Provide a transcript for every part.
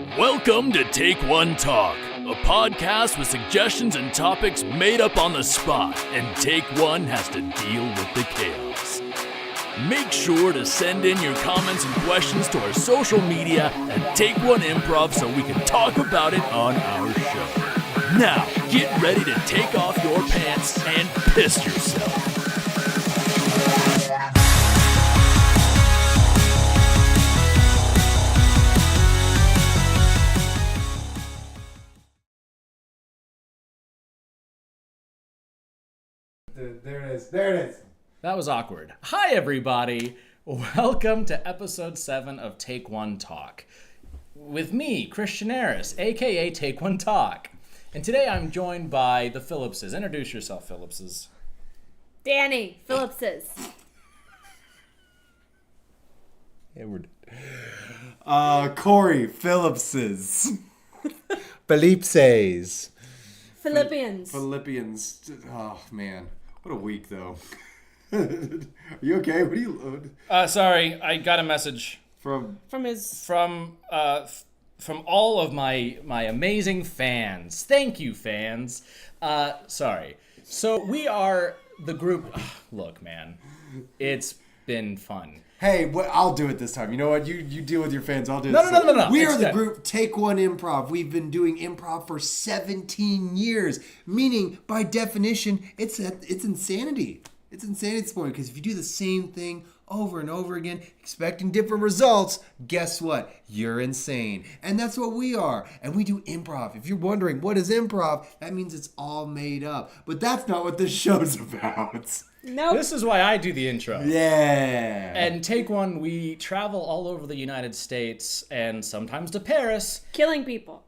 Welcome to Take One Talk, a podcast with suggestions and topics made up on the spot, and Take One has to deal with the chaos. Make sure to send in your comments and questions to our social media at Take One Improv so we can talk about it on our show. Now, get ready to take off your pants and piss yourself. There it is. That was awkward. Hi, everybody. Welcome to episode 7 of Take One Talk. With me, Christian Harris, a.k.a. Take One Talk. And today I'm joined by the Phillipses. Introduce yourself, Phillipses. Danny Phillipses. Edward. Corey Phillipses. Phillipses. Philippians. Oh, man. What a week, though. Are you okay? What are you... Sorry, I got a message From all of my amazing fans. Thank you, fans. Sorry. So we are the group... Look, man. It's been fun. Hey, I'll do it this time. You know what? You deal with your fans. I'll do it. No. We are It's the good. group Take One Improv. We've been doing improv for 17 years. Meaning, by definition, it's insanity. It's insanity at this point. Because if you do the same thing over and over again, expecting different results, guess what? You're insane. And that's what we are. And we do improv. If you're wondering, what is improv? That means it's all made up. But that's not what this show's about. Nope. This is why I do the intro. Yeah. And Take One, we travel all over the United States and sometimes to Paris. Killing people.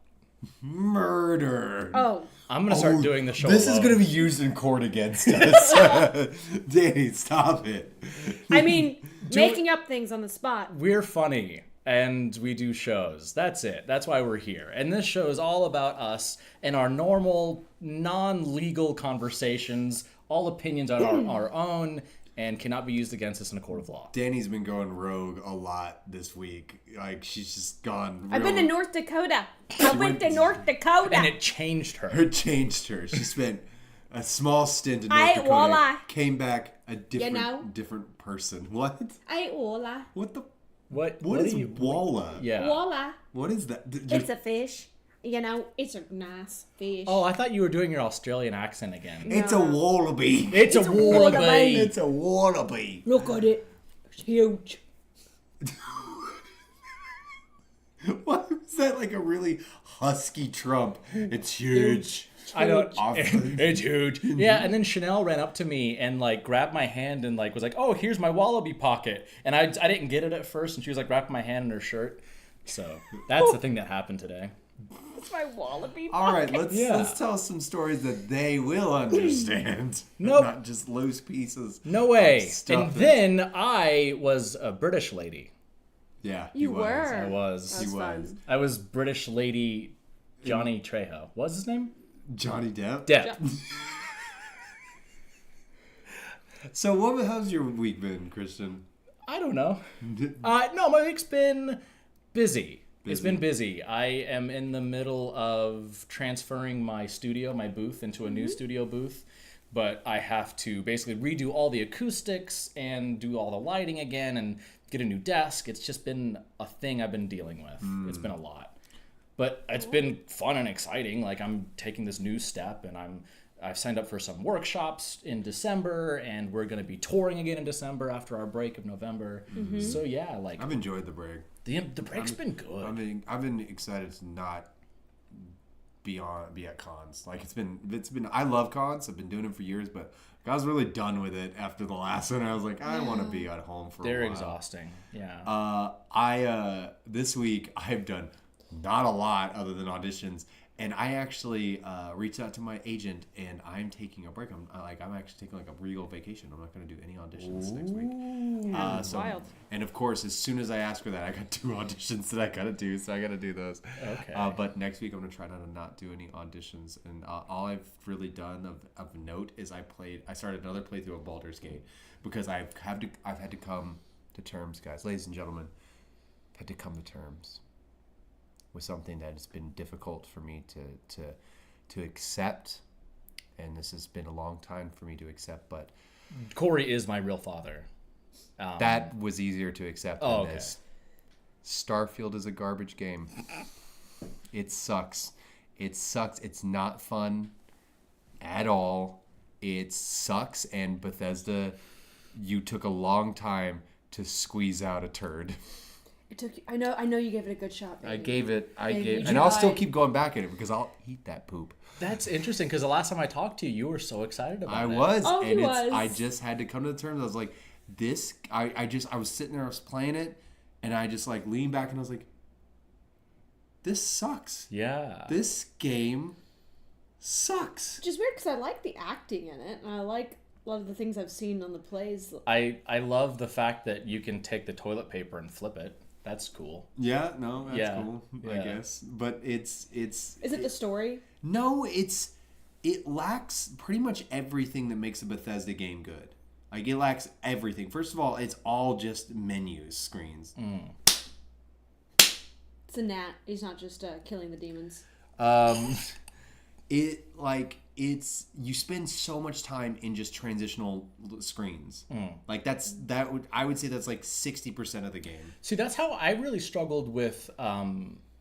Murder. Oh. I'm going to start doing the show This alone. is going to be used in court against us. Danny, stop it. I mean, making up things on the spot. We're funny and we do shows. That's it. That's why we're here. And this show is all about us and our normal, non-legal conversations. All opinions are our own and cannot be used against us in a court of law. Danny's been going rogue a lot this week. Like, she's just gone I've been to North Dakota. I went to North Dakota. And it changed her. It changed her. She spent a small stint in North I ate Dakota. walleye. Came back a different, know? different person. What? I ate walleye. What the? What What are is walleye? Yeah. Walleye. What is that? It's a fish. You know, it's a nice fish. Oh, I thought you were doing your Australian accent again. It's a wallaby. It's a wallaby. It's a wallaby. Look at it. It's huge. What was that? Like a really husky Trump. It's huge. I don't. Awesome. It's huge. Yeah, and then Chanel ran up to me and like grabbed my hand and like was like, "Oh, here's my wallaby pocket." And I didn't get it at first, and she was like wrapping my hand in her shirt. So that's the thing that happened today. It's my wallaby All right, pocket. let's tell some stories that they will understand. Nope. Not just loose pieces. No way. Stuff And it. then I was a British lady. Yeah, You he was. were. I was. That's He was. fun. I was British lady Johnny Trejo. What's his name? Johnny Depp. Depp. So how's your week been, Christian? I don't know. No, my week's been busy. It's Busy. been busy. I am in the middle of transferring my booth, into a new studio booth. But I have to basically redo all the acoustics and do all the lighting again and get a new desk. It's just been a thing I've been dealing with. It's been a lot. But it's been fun and exciting. Like, I'm taking this new step, and I've signed up for some workshops in December, and we're going to be touring again in December after our break of November. So yeah, like I've enjoyed the break. the break's been good. I've been excited to not be at cons. Like it's been. I love cons. I've been doing them for years, but I was really done with it after the last one. I was like, I want to be at home for a They're while. exhausting. Yeah. This week I've done not a lot other than auditions, and I actually reached out to my agent, and I'm taking a break. I'm actually taking like a real vacation. I'm not going to do any auditions next week. Wild. And of course, as soon as I ask her that, I got 2 auditions that I got to do, so I got to do those. Okay. But next week I'm going to try to not do any auditions, and all I've really done of note is I started another playthrough of Baldur's Gate because I've had to come to terms, guys, ladies and gentlemen, I've had to come to terms was something that has been difficult for me to accept, and this has been a long time for me to accept. But Corey is my real father. that was easier to accept than okay. this. Starfield is a garbage game. It sucks. It sucks. It's not fun at all. It sucks, and Bethesda, you took a long time to squeeze out a turd. It took. I know you gave it a good shot. Baby. I gave it, you and I'll still tried. keep going back at it because I'll eat that poop. That's interesting because the last time I talked to you, you were so excited about I it. was, Oh, and he it's. was. I just had to come to the terms. I was like, this. I was sitting there, I was playing it, and I just like leaned back and I was like, this sucks. Yeah. This game sucks. Which is weird because I like the acting in it, and I like a lot of the things I've seen on the plays. I love the fact that you can take the toilet paper and flip it. That's cool. Yeah, no, that's Yeah, cool. I yeah. guess, but it's. Is it the story? No, it lacks pretty much everything that makes a Bethesda game good. Like it lacks everything. First of all, it's all just menus, screens. It's a gnat. He's not just killing the demons. It's you spend so much time in just transitional screens. Like I would say that's like 60% of the game. See, that's how I really struggled with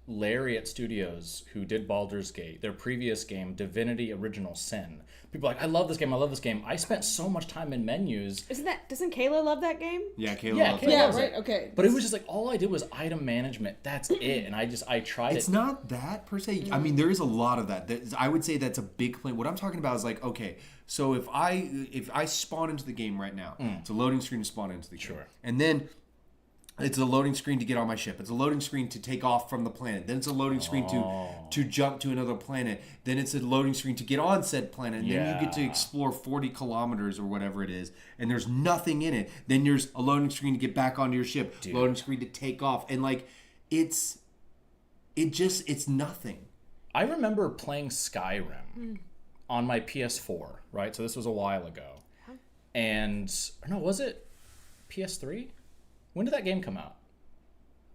Lariat Studios, who did Baldur's Gate, their previous game, Divinity Original Sin. People are like, I love this game. I love this game. I spent so much time in menus. Doesn't Kayla love that game? Yeah, Kayla Yeah, loves Kayla it. Yeah, loves right. it. Okay. But it was just like, all I did was item management. That's it. And I tried It's it. not that per se. I mean, there is a lot of that. I would say that's a big complaint. What I'm talking about is like, okay, so if I spawn into the game right now, it's a loading screen to spawn into the game. Sure. And then it's a loading screen to get on my ship. It's a loading screen to take off from the planet. Then it's a loading screen to jump to another planet. Then it's a loading screen to get on said planet. And then you get to Yeah. explore 40 kilometers or whatever it is. And there's nothing in it. Then there's a loading screen to get back onto your ship. Loading screen to take off. And like, it's nothing. I remember playing Skyrim on my PS4, right? So this was a while ago. And, no, was it PS3? When did that game come out?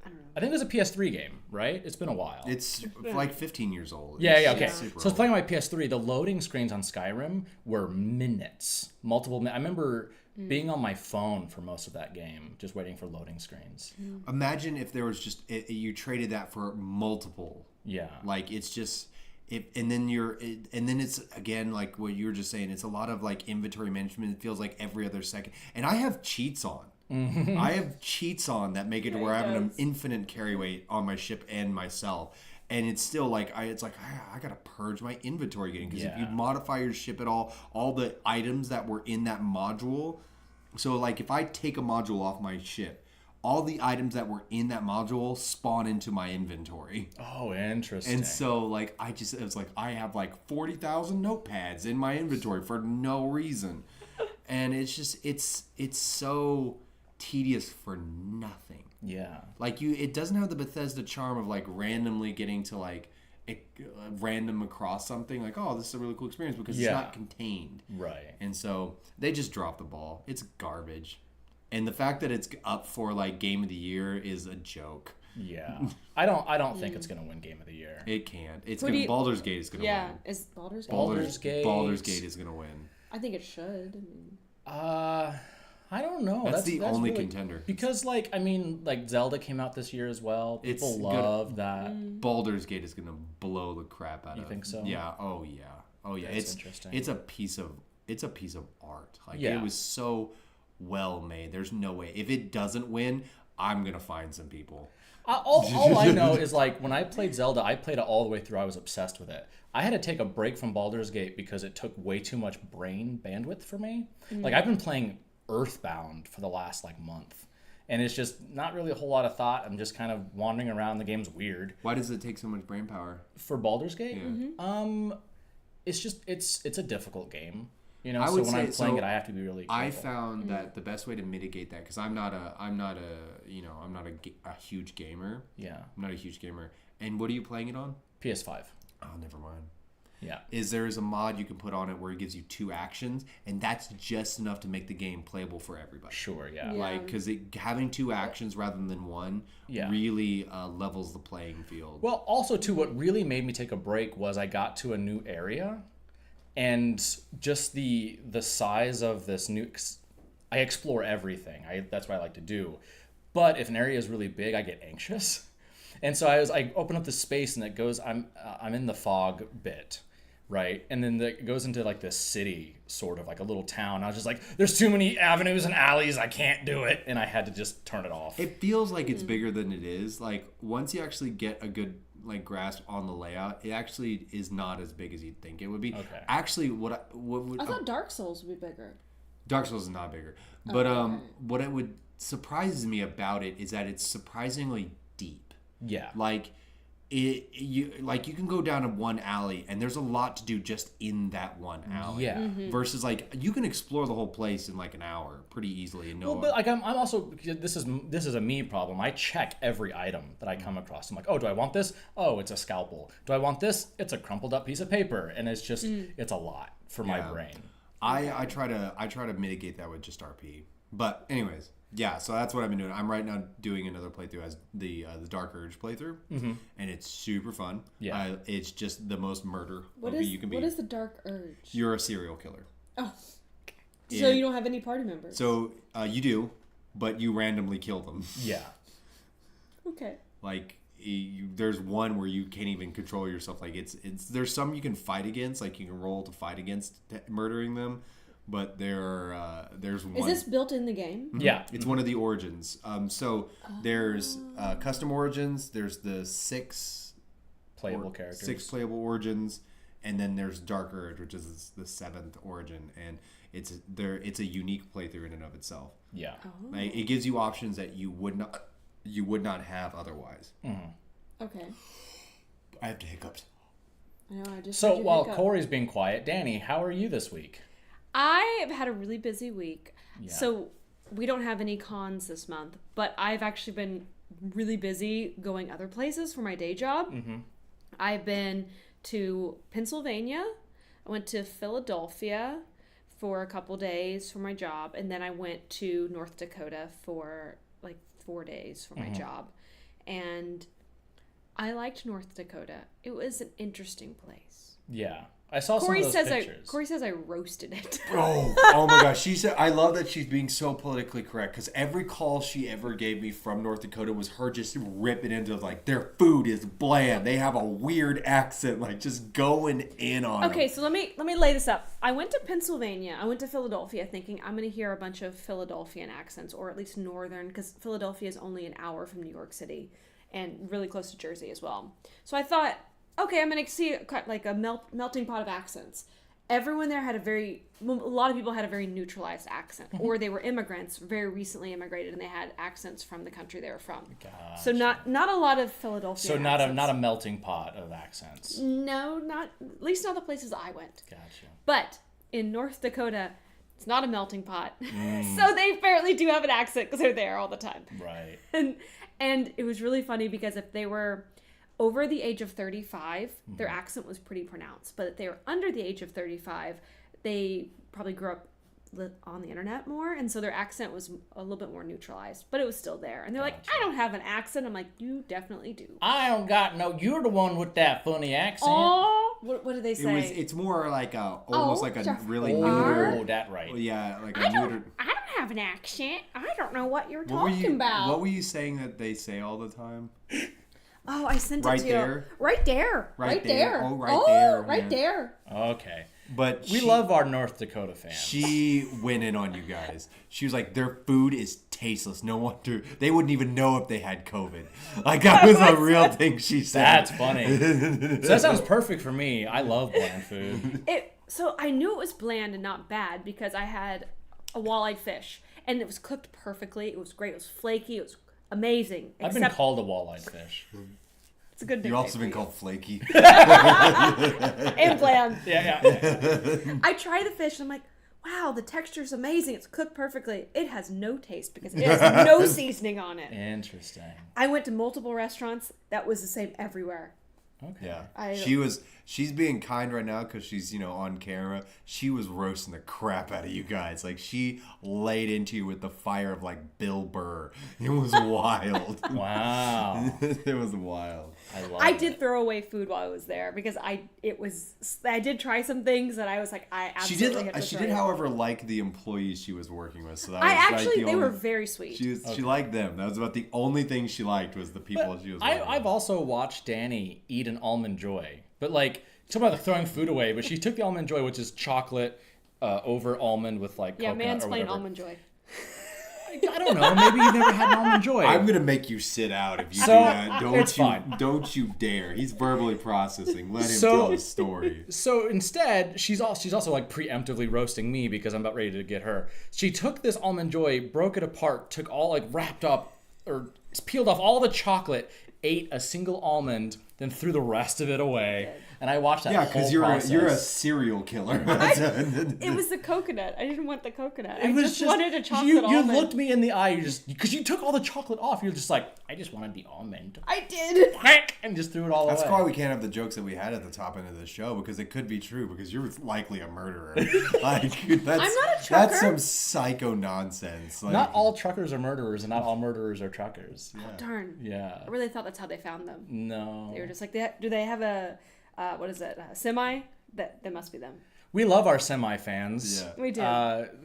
I don't know. I think it was a PS3 game, right? It's been a while. It's like 15 years old. Yeah, It's okay. super So I was old. playing on my PS3. The loading screens on Skyrim were minutes, multiple minutes. I remember being on my phone for most of that game, just waiting for loading screens. Imagine if there was just you traded that for multiple. Yeah. Like it's just and then it's again like what you were just saying. It's a lot of like inventory management. It feels like every other second. And I have cheats on. I have cheats on that make it to where I have an infinite carry weight on my ship and myself. And it's still like I gotta purge my inventory again because if you Yeah. modify your ship at all the items that were in that module. So like if I take a module off my ship, all the items that were in that module spawn into my inventory. Oh, interesting. And so like it was like I have like 40,000 notepads in my inventory for no reason. And it's just it's so tedious for nothing. Yeah. Like it doesn't have the Bethesda charm of like randomly getting to like random across something like, oh, this is a really cool experience because it's not contained. Right. And so they just dropped the ball. It's garbage. And the fact that it's up for like game of the year is a joke. Yeah. I don't think it's going to win Game of the Year. It can't. It's Who do gonna, you- Baldur's Gate is going to Yeah, win. is Baldur's Gate? Baldur's Gate. Baldur's Gate is going to win. I think it should. I mean, I don't know. That's the only really- contender. Because like Zelda came out this year as well. People It's love that. Baldur's Gate is going to blow the crap out of. You think so? Yeah. Oh yeah. Oh yeah. That's It's interesting. It's a piece of art. Like Yeah. it was so well made. There's no way if it doesn't win, I'm gonna find some people. All I know is like when I played Zelda, I played it all the way through. I was obsessed with it. I had to take a break from Baldur's Gate because it took way too much brain bandwidth for me. Like I've been playing Earthbound for the last like month, and it's just not really a whole lot of thought. I'm just kind of wandering around. The game's weird. Why does it take so much brain power? For Baldur's Gate, Yeah. it's just it's a difficult game. You know, I so would when say- I'm playing so it, I have to be really careful. I found that the best way to mitigate that because I'm not a huge gamer. Yeah. I'm not a huge gamer. And what are you playing it on? PS5. Oh, never mind. Yeah. is there is a mod you can put on it where it gives you 2 actions, and that's just enough to make the game playable for everybody. Sure, yeah. Yeah. Like, because having 2 actions rather than 1 Yeah. really levels the playing field. Well, also, too, what really made me take a break was I got to a new area, and just the size of this new... I explore everything. That's what I like to do. But if an area is really big, I get anxious. And so I open up this space, and it goes... I'm in the fog bit, right? And then it goes into like this city, sort of like a little town. I was just like, there's too many avenues and alleys. I can't do it. And I had to just turn it off. It feels like it's bigger than it is. Like, once you actually get a good grasp on the layout, it actually is not as big as you'd think it would be. Okay. Actually, I thought Dark Souls would be bigger. Dark Souls is not bigger. But what it would surprises me about it is that it's surprisingly deep. Yeah. Like, you can go down to one alley and there's a lot to do just in that one alley. Yeah. Versus like you can explore the whole place in like an hour pretty easily and Well, but like I'm also this is a me problem. I check every item that I come across. I'm like, oh, do I want this? Oh, it's a scalpel. Do I want this? It's a crumpled up piece of paper, and it's just it's a lot for my brain. I try to mitigate that with just RP. But anyways, yeah, so that's what I've been doing. I'm right now doing another playthrough as the Dark Urge playthrough, and it's super fun. Yeah. It's just the most murder What movie is you can be. what is the Dark Urge? You're a serial killer. Oh, so you don't have any party members. So you do, but you randomly kill them. Yeah. Okay. Like there's one where you can't even control yourself. Like it's there's some you can fight against, like you can roll to fight against murdering them, but there's one. Is this built in the game? Yeah. It's one of the origins. So there's custom origins. There's the 6 Playable characters. 6 playable origins, and then there's Dark Urge, which is the 7th origin, and it's a unique playthrough in and of itself. Yeah. Like, it gives you options that you would not have otherwise. Okay. I have to hiccups. I know. I just. So heard you while hiccup. Corey's being quiet, Danny, how are you this week? I have had a really busy week. Yeah. So we don't have any cons this month, but I've actually been really busy going other places for my day job. I've been to Pennsylvania. I went to Philadelphia for a couple days for my job, and then I went to North Dakota for like 4 days for my job. And I liked North Dakota. It was an interesting place. Yeah. I saw Corey some of those says pictures. Corey says I roasted it. Oh my gosh. She said, I love that she's being so politically correct, because every call she ever gave me from North Dakota was her just ripping into like their food is bland. They have a weird accent, like just going in on Okay, them. so let me lay this up. I went to Pennsylvania. I went to Philadelphia thinking I'm going to hear a bunch of Philadelphian accents, or at least northern, because Philadelphia is only an hour from New York City and really close to Jersey as well. So I thought, okay, I'm going to see like a melting pot of accents. Everyone there had a lot of people had a very neutralized accent, or they were immigrants, very recently immigrated, and they had accents from the country they were from. Gotcha. So not a lot of Philadelphia. So not accents. a melting pot of accents. No, not at least not the places I went. Gotcha. But in North Dakota, it's not a melting pot. So they apparently do have an accent because they're there all the time. Right. And it was really funny because if they were over the age of 35, their accent was pretty pronounced. But if they were under the age of 35, they probably grew up on the internet more, and so their accent was a little bit more neutralized, but it was still there. And they're like, I don't have an accent. I'm like, you definitely do. I don't got no. You're the one with that funny accent. Oh, what did they say? It's more like almost like a Jeff- really Oh, neuter. that right. Yeah, like a I neuter. don't have an accent. I don't know what you're What were talking about. What were you saying that they say all the time? Oh, I sent it Right to you. there? Right there. Right there. Oh, right there, yeah. there. Okay. But We love our North Dakota fans. She went in on you guys. She was like, their food is tasteless. No wonder they wouldn't even know if they had COVID. Like, that was a real thing she said. That's funny. So that sounds perfect for me. I love bland food. So I knew it was bland and not bad because I had a walleye fish and it was cooked perfectly. It was great. It was flaky. It was amazing. I've been called a walleye fish. It's a good nickname. You've also for been you. called flaky. And bland. Yeah. I try the fish and I'm like, wow, the texture's amazing. It's cooked perfectly. It has no taste because it has no seasoning on it. Interesting. I went to multiple restaurants. That was the same everywhere. Okay. Yeah, she's being kind right now because she's on camera. She was roasting the crap out of you guys. Like she laid into you with the fire of like Bill Burr. It was wild. Wow. It was wild. I did throw away food while I was there because I did try some things that I was like, I She absolutely did. had to She try did, it. however, like the employees she was working with. So that I was actually, like they were very sweet. She liked them. That was about the only thing she liked was the people she was. Working I've with. also watched Danny eat an Almond Joy, but like talking about throwing food away, but she took the Almond Joy, which is chocolate over almond with like Yeah, coconut or mansplain whatever. almond joy. I don't know. Maybe you've never had an Almond Joy. I'm gonna make you sit out if you So, do that. it's fine. Don't you dare. He's verbally processing. Let him So- tell his story. So instead, she's also like preemptively roasting me because I'm about ready to get her. She took this Almond Joy, broke it apart, took all like wrapped up or peeled off all the chocolate, ate a single almond, then threw the rest of it away. And I watched that. Yeah, because because you're a serial killer. It was the coconut. I didn't want the coconut. I just wanted a chocolate you almond. looked me in the eye. You just because you took all the chocolate off. You're just like, I just wanted the almond. I did. And just threw it all That's away. why we can't have the jokes that we had at the top end of the show because it could be true because you're likely a murderer. Like that's, I'm not a trucker. That's some psycho nonsense. Like, Not all truckers are murderers, and not all murderers are truckers. Darn. Yeah. I really thought that's how they found them. No. They were just like, do they have a, what is it, a semi? That must be them. We love our semi fans. Yeah. We do.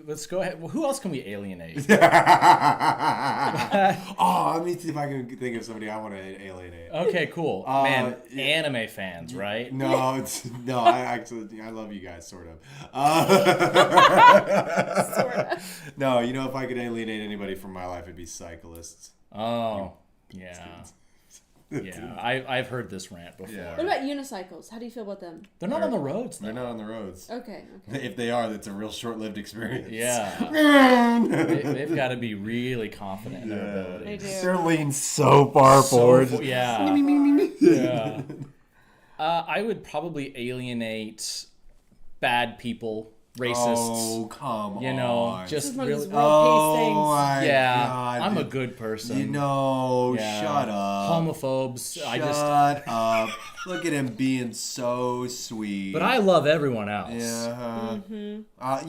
Let's go ahead. Well, who else can we alienate? Oh, let me see if I can think of somebody I want to alienate. Okay, cool. Man, anime fans, right? No, I love you guys, sort of. Sorta. No, if I could alienate anybody from my life, it'd be cyclists. Oh, yeah. Yeah, I've heard this rant before. Yeah. What about unicycles? How do you feel about them? They're not on the roads, though. They're not on the roads. Okay. If they are, that's a real short-lived experience. Yeah. They've got to be really confident in their They abilities. do. They're leaning so far forward. Yeah. Yeah. I would probably alienate bad people, racists. Oh, come on. Just This is one of those really. world peace things. Oh, my Yeah, God. I'm a good person. Yeah. Shut up. Homophobes. Shut up. Look at him being so sweet. But I love everyone else. Yeah. You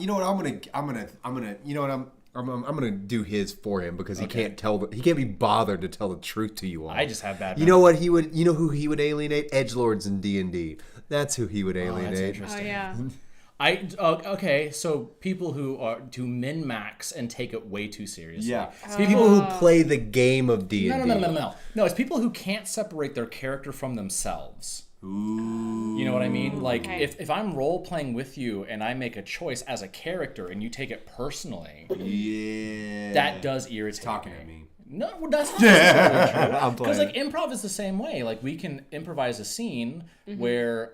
know what? I'm gonna do his for him because he can't be bothered to tell the truth to you all. I just have bad. You know what he would? You know who he would alienate? Edgelords in D&D. That's who he would That's alienate. Oh, interesting. yeah. Okay, so people who are to min-max and take it way too seriously. Yeah. People who play the game of D&D. No. No, it's people who can't separate their character from themselves. Ooh. You know what I mean? Like, Okay. if I'm role-playing with you and I make a choice as a character and you take it personally, Yeah. that does irritate talking at me. No, well, that's not necessarily true. I'm Because, playing. like, improv is the same way. Like, we can improvise a scene where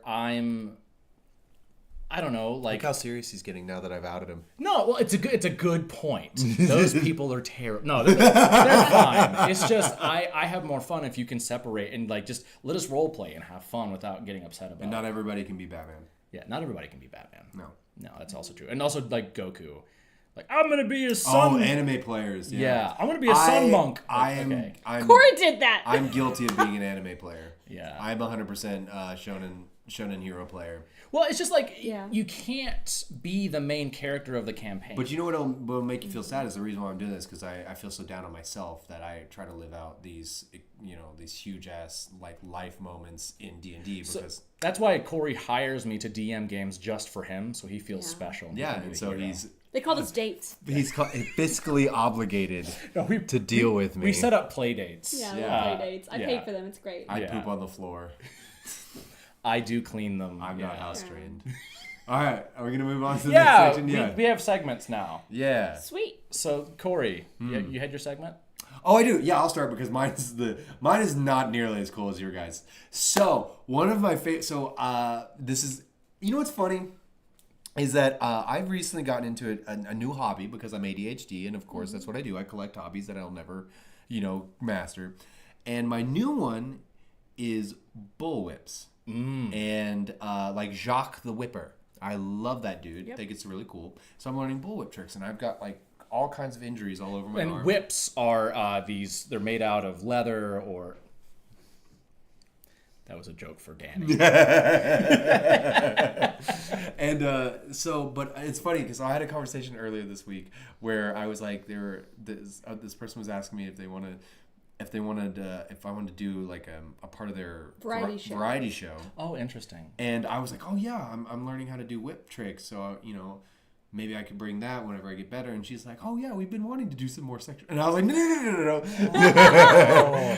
I don't know, like... Look how serious he's getting now that I've outed him. No, well, it's a good point. Those people are terrible. No, they're fine. It's just I have more fun if you can separate and like just let us role play and have fun without getting upset about And not it. everybody can be Batman. Yeah, not everybody can be Batman. No. That's also true. And also like Goku, like I'm gonna be a Oh, sun. anime players. Yeah, I'm gonna be a sun monk. I'm Corey did that. I'm guilty of being an anime player. Yeah. I'm 100% shonen hero player. Well, it's just like Yeah. you can't be the main character of the campaign. But you know what'll make you feel sad is the reason why I'm doing this because I feel so down on myself that I try to live out these these huge ass like life moments in D&D because that's why Corey hires me to DM games just for him, so he feels special. And he can be and the so hero. They call this dates. he's fiscally obligated No, to deal with me. We set up play dates. Yeah, Yeah. play dates. I Yeah. paid for them. It's great. I Yeah. poop on the floor. I do clean them. I'm yeah. not house trained. All right, are we gonna move on to the Yeah, next section? we have segments now. Yeah. Sweet. So Corey, you had your segment. Oh, I do. Yeah, I'll start because mine is not nearly as cool as your guys. So one of my favorite. So this is. You know what's funny is that I've recently gotten into a new hobby because I'm ADHD, and of course that's what I do. I collect hobbies that I'll never, master. And my new one is bullwhips. And like Jacques the Whipper. I love that dude. I think it's really cool. So I'm learning bullwhip tricks, and I've got like all kinds of injuries all over my And arm. whips are they're made out of leather or. That was a joke for Danny. And but it's funny because I had a conversation earlier this week where I was like, this person was asking me if I wanted to do like a part of their variety show. Oh, interesting. And I was like, oh yeah, I'm learning how to do whip tricks, so maybe I could bring that whenever I get better. And she's like, oh yeah, we've been wanting to do some more section. And I was like, no.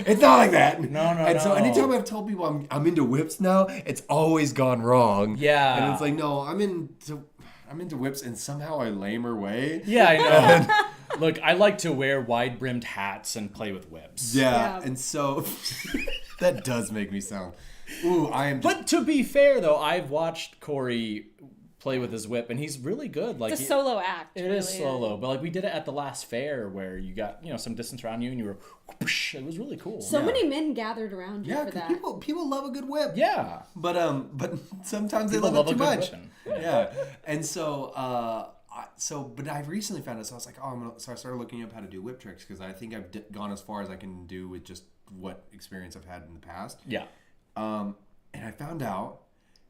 It's not like that. No. And so anytime I've told people I'm into whips now, it's always gone wrong. Yeah. And it's like, no, I'm into whips in somehow a lamer way. Yeah, I know. Look, I like to wear wide-brimmed hats and play with whips. Yeah. Yeah. And so that does make me sound, ooh, I am. But to be fair, though, I've watched Corey play with his whip, and he's really good. Like, It's a solo act. It really is solo, but like we did it at the last fair where you got some distance around you, and you were. Whoosh, it was really cool. So many men gathered around you Yeah, for 'cause that. people love a good whip. Yeah. But sometimes People they love love it too a good much. whipping. Yeah. And but I've recently found out, so I was like, so I started looking up how to do whip tricks because I think I've gone as far as I can do with just what experience I've had in the past. Yeah. And I found out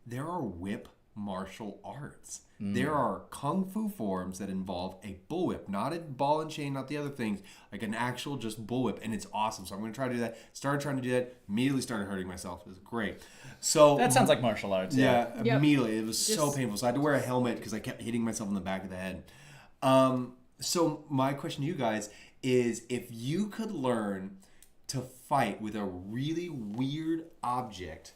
there are whip martial arts. There are kung fu forms that involve a bullwhip, not a ball and chain, not the other things, like an actual just bullwhip, and it's awesome. So I'm going to try to do that. Started trying to do that, immediately started hurting myself. It was great. So That sounds like martial arts. yeah, Yep. immediately. It was so Just- painful. So I had to wear a helmet because I kept hitting myself in the back of the head. So my question to you guys is, if you could learn to fight with a really weird object,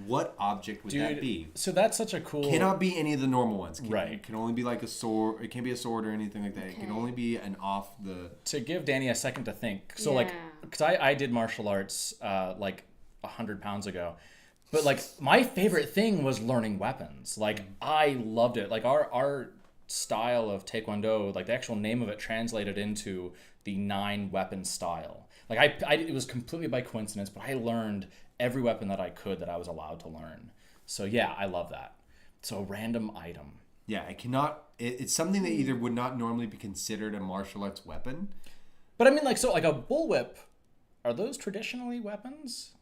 what object would that be? So that's such a cool. Cannot be any of the normal ones. Right. It can only be like a sword. It can't be a sword or anything like that. It can Okay. only be an off the... To give Danny a second to think. So like, Yeah. because I did martial arts like 100 pounds ago. But like my favorite thing was learning weapons. Like I loved it. Like our style of Taekwondo, like the actual name of it translated into the 9 weapon style. Like it was completely by coincidence, but I learned every weapon that I could that I was allowed to learn. So yeah, I love that. So a random item. Yeah, it cannot... It's something that either would not normally be considered a martial arts weapon. But I mean, like, so like a bullwhip, are those traditionally weapons?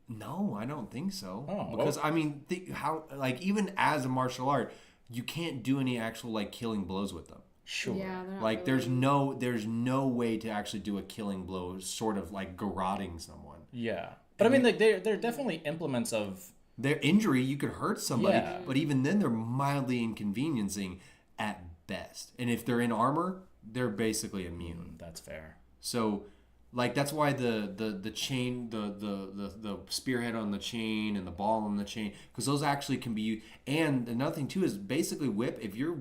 No, I don't think so. Oh, because I mean, how like even as a martial art, you can't do any actual like killing blows with them. Sure. Yeah, they're not Like really- there's no way to actually do a killing blow, sort of like garroting someone. Yeah. But I mean, like, they're definitely implements of. Their injury, you could hurt somebody, Yeah. but even then, they're mildly inconveniencing at best. And if they're in armor, they're basically immune. That's fair. So, like that's why the chain, the spearhead on the chain and the ball on the chain, because those actually can be used. And another thing too is basically whip. If you're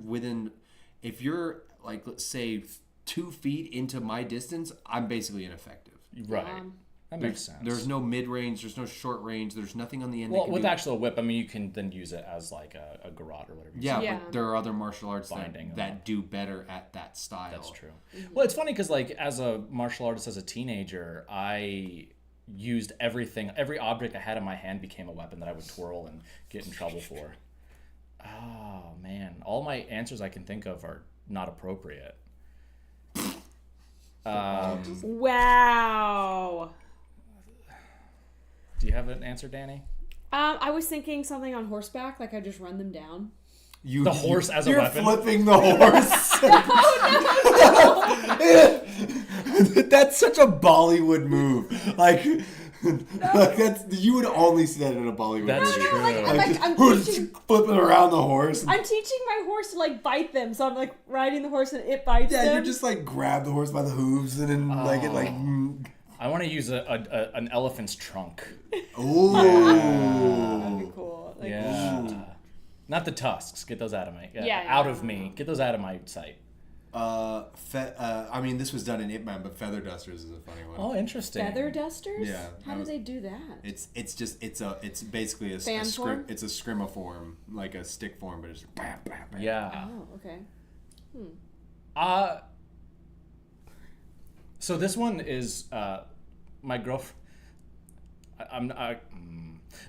like, let's say 2 feet into my distance, I'm basically ineffective. Right. That makes sense. There's no mid range. There's no short range. There's nothing on the end. Well, that can with do, actual whip, I mean, you can then use it as like a garrote or whatever. You yeah, say. Yeah. but there are other martial arts Binding that do better at that style. That's true. Well, it's funny because like as a martial artist, as a teenager, I used everything. Every object I had in my hand became a weapon that I would twirl and get in trouble for. Oh man, all my answers I can think of are not appropriate. Wow. Do you have an answer, Danny? I was thinking something on horseback, like I just run them down. The horse as a you're weapon? flipping the horse. That's such a Bollywood move. Like that's, you would only see that in a Bollywood That's movie. true. I'm Who's teaching, flipping around the horse. I'm teaching my horse to like bite them, so I'm like riding the horse and it bites Yeah, them. you just like grab the horse by the hooves and then like it like. I want to use an elephant's trunk. Ooh. That'd be cool. Like, Yeah. Not the tusks. Get those out of me. Yeah, out yeah. of me. Get those out of my sight. I mean, this was done in Ip Man, but feather dusters is a funny one. Oh, interesting. Feather dusters? Yeah, How that do was- they do that? It's basically a Fan form? it's a scrimiform, like a stick form, but it's bam, bam, bam. Yeah. Oh, okay. So this one is my girlfriend.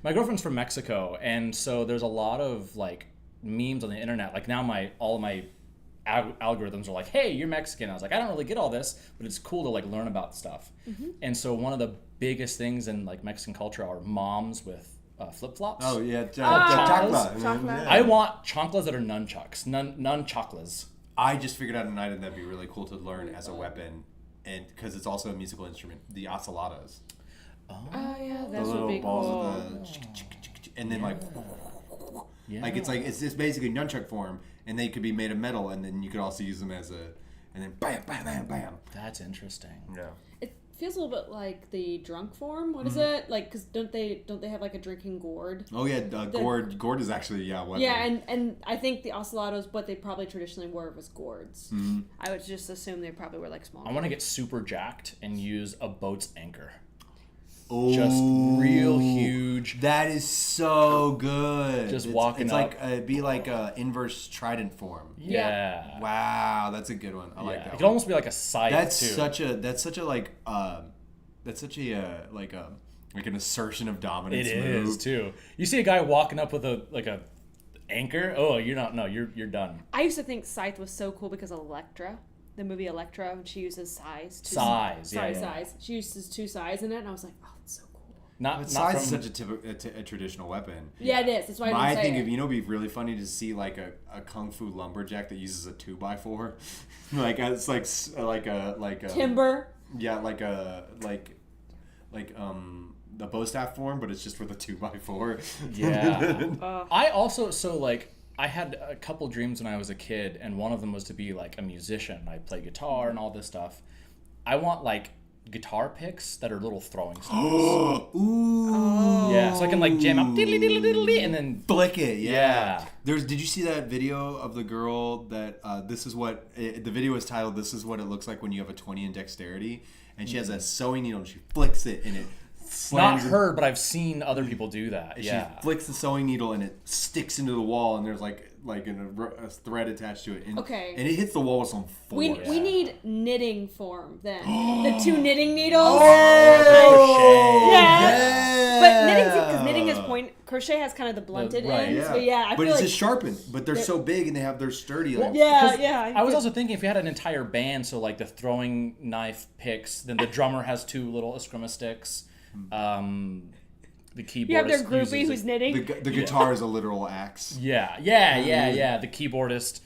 My girlfriend's from Mexico, and so there's a lot of like memes on the internet. Like now, all of my algorithms are like, "Hey, you're Mexican." I was like, I don't really get all this, but it's cool to like learn about stuff. And so one of the biggest things in like Mexican culture are moms with flip flops. Oh yeah, chanclas. chancla. Chancla. I want chanclas that are nunchucks, nunchaklas. I just figured out an item that'd be really cool to learn as a weapon, and because it's also a musical instrument, the ocellatos. Oh yeah, The that would little be balls cool. with the, and then like it's just basically nunchuck form, and they could be made of metal, and then you could also use them as a, and then bam, bam, bam, bam. That's interesting. Yeah. It feels a little bit like the drunk form. What is it like? Because don't they have like a drinking gourd? Oh yeah, gourd is actually a weapon. Yeah, and I think the ocellatos, what they probably traditionally wore was gourds. I would just assume they probably were like small. I want to get super jacked and use a boat's anchor. Oh, Just real huge. That is so good. Just walking it's up. like it'd be like a inverse trident form. Yeah. Wow, that's a good one. I like Yeah. that. It could almost be like a scythe That's too. such a like an assertion of dominance. It move. is too. You see a guy walking up with a anchor. Oh, you're not. No, you're done. I used to think scythe was so cool because of Electra, the movie Electra, when she uses size. Size, yeah, yeah. Size. She uses 2 size in it, and I was like, oh, that's so cool. Not But not size is from, such a traditional weapon. Yeah, it is. That's why I I didn't say think it. if it'd be really funny to see like a kung fu lumberjack that uses a 2x4, like it's like a Timber. Yeah, like the bow staff form, but it's just with a 2x4. Yeah. I also I had a couple dreams when I was a kid, and one of them was to be like a musician. I play guitar and all this stuff. I want like guitar picks that are little throwing stars. Ooh. Yeah, so I can like jam out diddly diddly diddly and then Flick it, Yeah. Did you see that video of the girl that this is what the video is titled? This is what it looks like when you have a 20 in dexterity, and she has a sewing needle and she flicks it and it not slams. her, but I've seen other people do that. And Yeah. She flicks the sewing needle and it sticks into the wall, and there's like a thread attached to it. And, Okay. And it hits the wall with some force. We need knitting form then. The 2 knitting needles. Oh, Yeah. But knitting is crochet has kind of the blunted Right, ends. Yeah. But yeah, I but feel it's like just sharpened. But they're so big and they're sturdy. Like, yeah. I was also thinking if we had an entire band, so like the throwing knife picks, then the drummer has 2 little eskrima sticks. The keyboardist you have their groupie uses who's knitting. the guitar is a literal axe. Yeah. The keyboardist,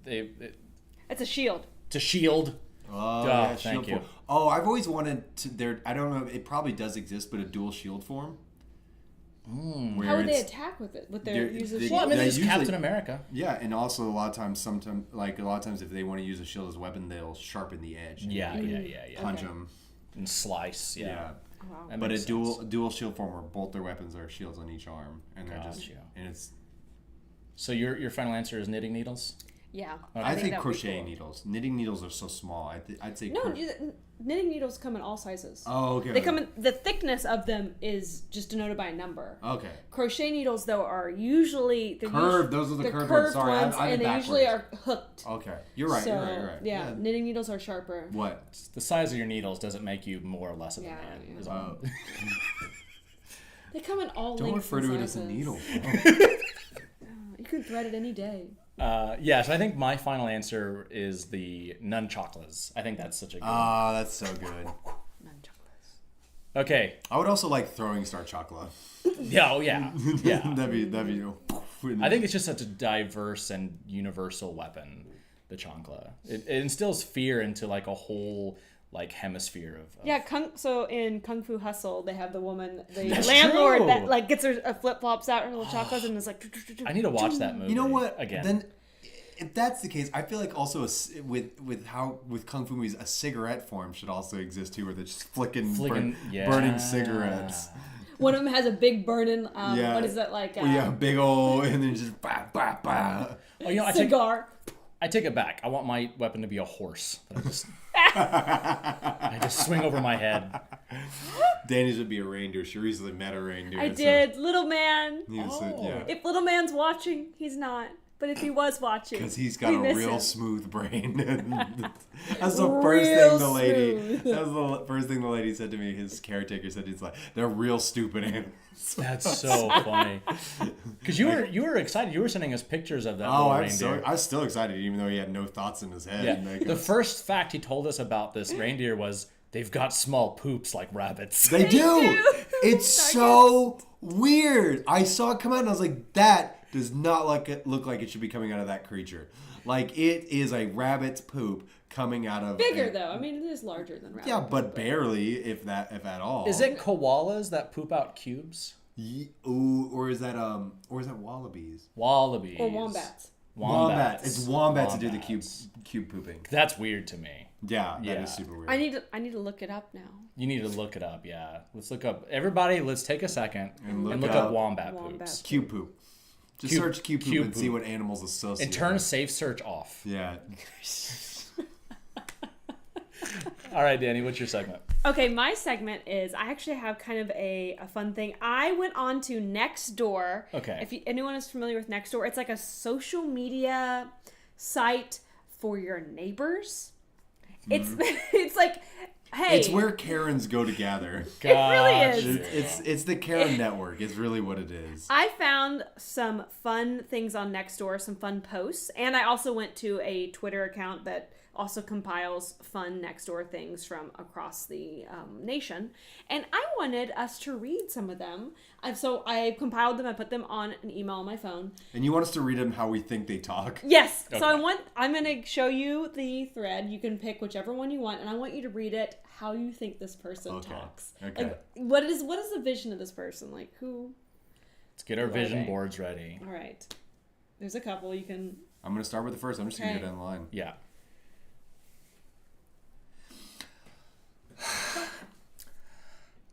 It's a shield. to shield. Oh, yeah, yeah, thank shield you. form. Oh, I've always wanted to. I don't know. It probably does exist, but a dual shield form. Where How would they it's- attack with it? With their They're- use of they- Well, I shield? mean, Yeah, there's usually- Captain America. Yeah, and also a lot of times, if they want to use a shield as a weapon, they'll sharpen the edge. Yeah. Punch Okay. them. And slice. Yeah. Yeah. Wow. That But a makes sense. dual shield form where both their weapons are shields on each arm, and they're just Gotcha. and it's. So your final answer is knitting needles? Yeah. I think that would be crochet cool. needles. Knitting needles are so small. I'd say. No, knitting needles come in all sizes. Oh, okay. They come in. The thickness of them is just denoted by a number. Okay. Crochet needles, though, are usually Curved. Those are the they're curved curved ones. Sorry, I ones, have and it they usually are backwards. hooked. Okay, you're right. So, you're right. Yeah, knitting needles are sharper. What? The size of your needles doesn't make you more or less of a Yeah, man. yeah. Is all. They come in all Don't lengths refer and to it as a sizes. needle. You can thread it any day. Yeah, so I think my final answer is the nunchaklas. I think that's such a good Ah, that's so good. Nunchuckless. Okay. I would also like throwing star chocolate. Yeah, oh yeah. Yeah. that'd be. I think it's just such a diverse and universal weapon, the chancla. It instills fear into like a whole like hemisphere of Yeah, so in Kung Fu Hustle, they have the woman, the That's landlord true. that like gets her flip flops out, her little chocolates, and is like. I need to watch that movie. You know what? Again. Then, if that's the case, I feel like also with kung fu movies, a cigarette form should also exist too, where they're just burning cigarettes. One of them has a big burning. Yeah. What is that like? Yeah, big old, and then just bah bah bah. Oh, you know, Cigar. I take it back. I want my weapon to be a horse. I just swing over my head. Danny's would be a reindeer. She recently met a reindeer. I so did, little man. he was, yeah. If little man's watching, he's not. But if he was watching, Because he's got we a miss real him. smooth brain. That's the first Real thing the lady. smooth. That was the first thing the lady said to me. His caretaker said, "He's like, they're real stupid animals." That's so funny. Because you were excited. You were sending us pictures of that little reindeer. I was still excited, even though he had no thoughts in his head. Yeah. And they The go, first fact he told us about this reindeer was they've got small poops like rabbits. they do. It's so weird. I saw it come out and I was like, that does not look like it should be coming out of that creature. Like, it is a rabbit's poop coming out of... Bigger, though. I mean, it is larger than rabbit. Yeah, but barely, if at all. Is it koalas that poop out cubes? Ooh, or is that wallabies? Wallabies. Or wombats. Wombats. It's wombats that do the cube pooping. That's weird to me. Yeah, that is super weird. I need to look it up now. You need to look it up, yeah. Let's look up. Everybody, let's take a second and look up wombat poops. Cube poop. Just search cube poop and see what animals associate. And turn safe search off. Yeah. All right, Danny, what's your segment? Okay, my segment is I actually have kind of a fun thing. I went on to Nextdoor. Okay. If anyone is familiar with Nextdoor, it's like a social media site for your neighbors. It's like, hey. It's where Karens go to gather. It really is. It's the Karen network. Is really what it is. I found some fun things on Nextdoor, some fun posts, and I also went to a Twitter account that also compiles fun Nextdoor things from across the nation. And I wanted us to read some of them. So I compiled them. I put them on an email on my phone. And you want us to read them how we think they talk? Yes. Okay. So I'm going to show you the thread. You can pick whichever one you want. And I want you to read it how you think this person talks. Okay. Like, what is the vision of this person? Like, who? Let's get our vision boards ready. All right. There's a couple. You can... I'm going to start with the first. I'm just going to go down the line. Yeah.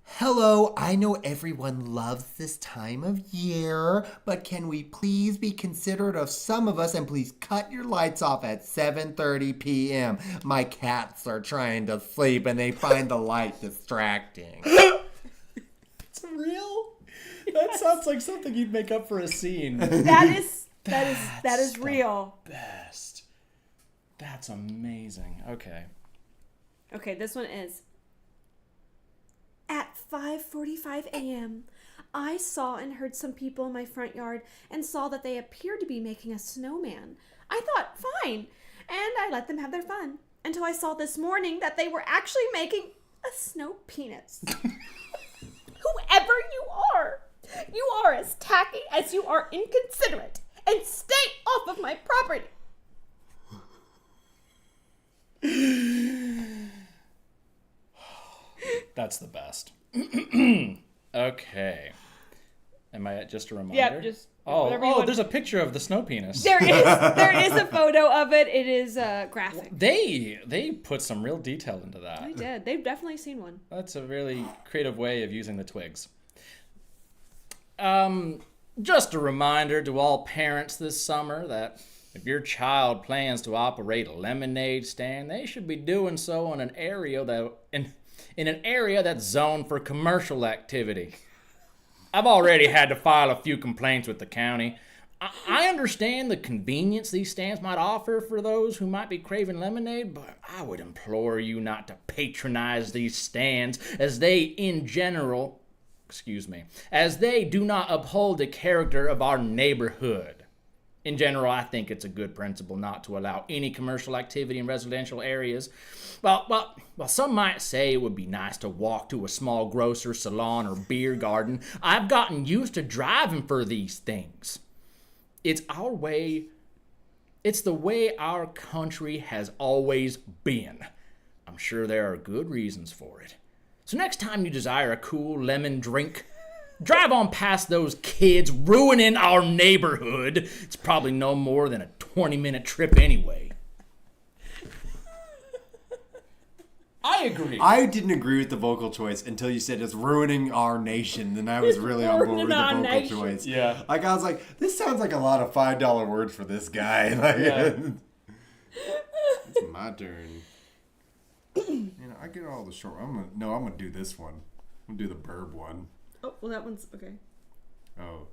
Hello, I know everyone loves this time of year, but can we please be considerate of some of us and please cut your lights off at 7:30 p.m. My cats are trying to sleep and they find the light distracting. It's real? That sounds like something you'd make up for a scene. That is real. Best. That's amazing. Okay. Okay, this one is at 5:45 a.m. I saw and heard some people in my front yard and saw that they appeared to be making a snowman. I thought, fine, and I let them have their fun until I saw this morning that they were actually making a snow penis. Whoever you are as tacky as you are inconsiderate, and stay off of my property. That's the best. Okay. Am I just a reminder? Yeah, just whatever you want. There's a picture of the snow penis. There is a photo of it. It is graphic. They put some real detail into that. They did. They've definitely seen one. That's a really creative way of using the twigs. Just a reminder to all parents this summer that if your child plans to operate a lemonade stand, they should be doing so in an area in an area that's zoned for commercial activity. I've already had to file a few complaints with the county. I understand the convenience these stands might offer for those who might be craving lemonade, but I would implore you not to patronize these stands as they do not uphold the character of our neighborhood. In general, I think it's a good principle not to allow any commercial activity in residential areas. Well, some might say it would be nice to walk to a small grocer, salon, or beer garden. I've gotten used to driving for these things. It's the way our country has always been. I'm sure there are good reasons for it. So next time you desire a cool lemon drink, drive on past those kids ruining our neighborhood. It's probably no more than a 20-minute trip anyway. I agree. I didn't agree with the vocal choice until you said it's ruining our nation. Then I was really on board with the vocal choice. Yeah. Like, I was like, this sounds like a lot of $5 words for this guy. Like, it's my turn. I get all the short. I'm gonna do this one. I'm gonna do the burb one. Oh, well, that one's okay. Oh.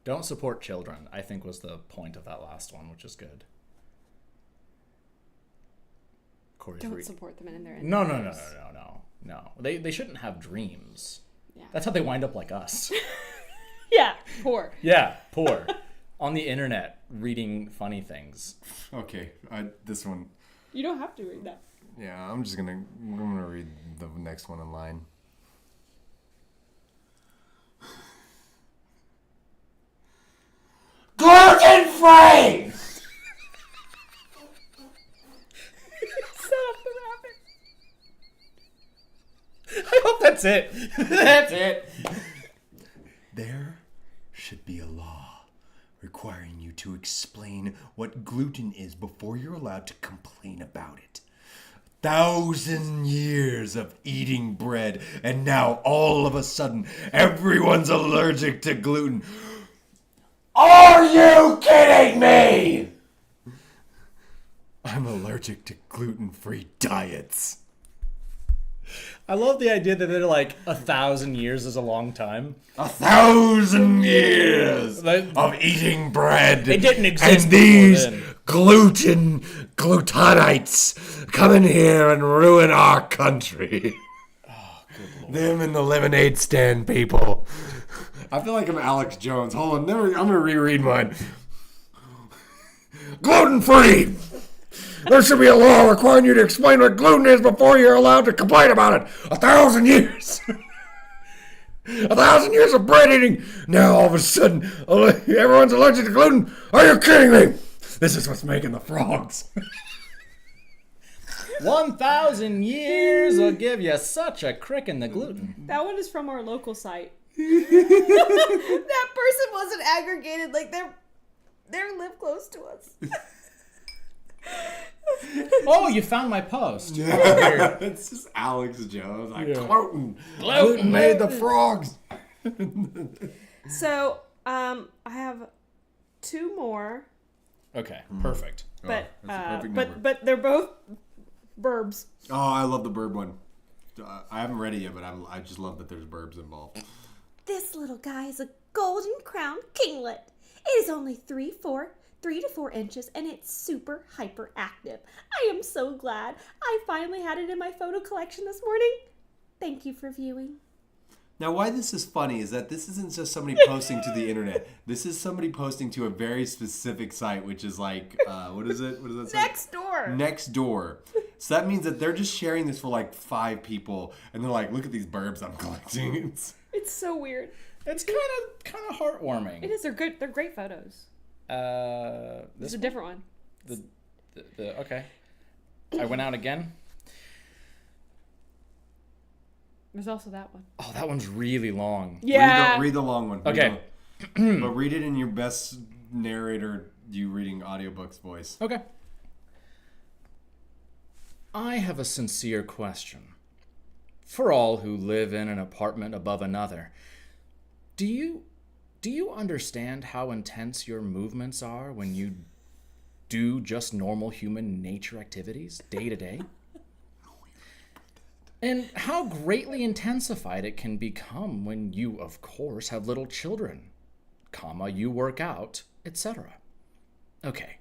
Don't support children, I think was the point of that last one, which is good. Don't support them in their No. They shouldn't have dreams. Yeah. That's how they wind up like us. Yeah, poor. Yeah, poor. On the internet, reading funny things. Okay, this one. You don't have to read that. Yeah, I'm gonna read the next one in line. That's it. That's it. There should be a law requiring you to explain what gluten is before you're allowed to complain about it. 1,000 years of eating bread, and now all of a sudden everyone's allergic to gluten. Are you kidding me? I'm allergic to gluten-free diets. I love the idea that they're like 1,000 years is a long time. 1,000 years They- of eating bread. They didn't exist And these before glutonites come in here and ruin our country. Oh, good Lord. Them and the lemonade stand people. I feel like I'm Alex Jones. Hold on, I'm gonna reread mine. Gluten-free. There should be a law requiring you to explain what gluten is before you're allowed to complain about it. 1,000 years. 1,000 years of bread eating. Now all of a sudden, everyone's allergic to gluten. Are you kidding me? This is what's making the frogs. 1,000 years will give you such a crick in the gluten. That one is from our local site. That person wasn't aggregated. Like they live close to us. Oh, you found my post. It's just Alex Jones. Like, gluten made the frogs. So, I have two more, Okay, perfect. but that's a perfect number. but they're both burbs. Oh, I love the burb one. I haven't read it yet, but I just love that there's burbs involved. This little guy is a golden crown kinglet. It is only 3 to 4 inches, and it's super hyperactive. I am so glad I finally had it in my photo collection this morning. Thank you for viewing. Now, why this is funny is that this isn't just somebody posting to the internet. This is somebody posting to a very specific site, which is like, what is it? What is that site? Next door. Next door. So that means that they're just sharing this for like 5 people, and they're like, look at these burbs I'm collecting. It's so weird. It's kind of heartwarming. It is. They're good. They're great photos. This It's a different one. the okay. I went out again. There's also that one. Oh, that one's really long. Yeah. Read the long one. Okay. But read it in your best narrator, you reading audiobooks voice. Okay. I have a sincere question. For all who live in an apartment above another, do you understand how intense your movements are when you do just normal human nature activities day to day? And how greatly intensified it can become when you, of course, have little children, you work out, etc. Okay.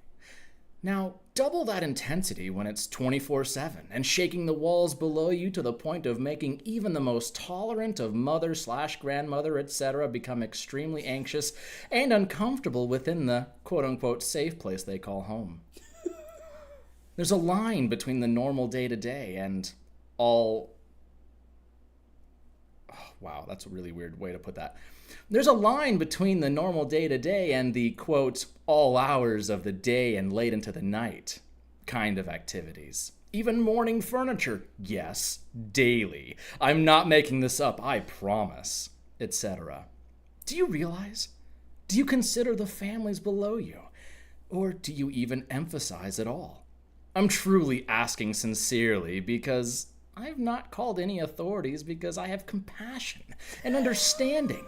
Now, double that intensity when it's 24/7 and shaking the walls below you to the point of making even the most tolerant of mother/grandmother, etc. become extremely anxious and uncomfortable within the quote-unquote safe place they call home. There's a line between the normal day-to-day and all... Oh, wow, that's a really weird way to put that. There's a line between the normal day-to-day and the, quote, all hours of the day and late into the night kind of activities. Even morning furniture, yes, daily. I'm not making this up, I promise, etc. Do you realize? Do you consider the families below you? Or do you even emphasize it all? I'm truly asking sincerely because I've not called any authorities because I have compassion and understanding.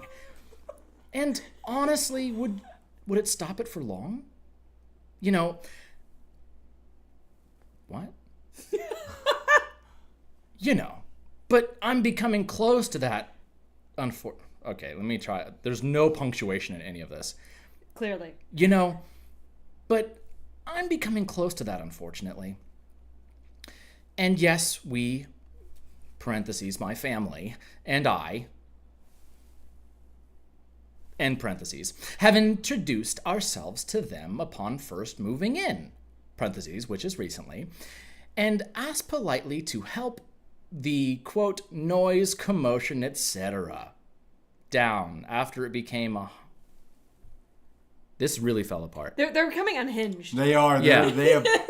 And honestly, would it stop it for long? You know, what? You know, but I'm becoming close to that. Okay, let me try it. There's no punctuation in any of this. Clearly. You know, but I'm becoming close to that, unfortunately. And yes, we, parentheses, my family, and I, end parentheses, have introduced ourselves to them upon first moving in, parentheses, which is recently, and asked politely to help the, quote, noise, commotion, etc. down after it became a... This really fell apart. They're becoming unhinged. They are. Yeah.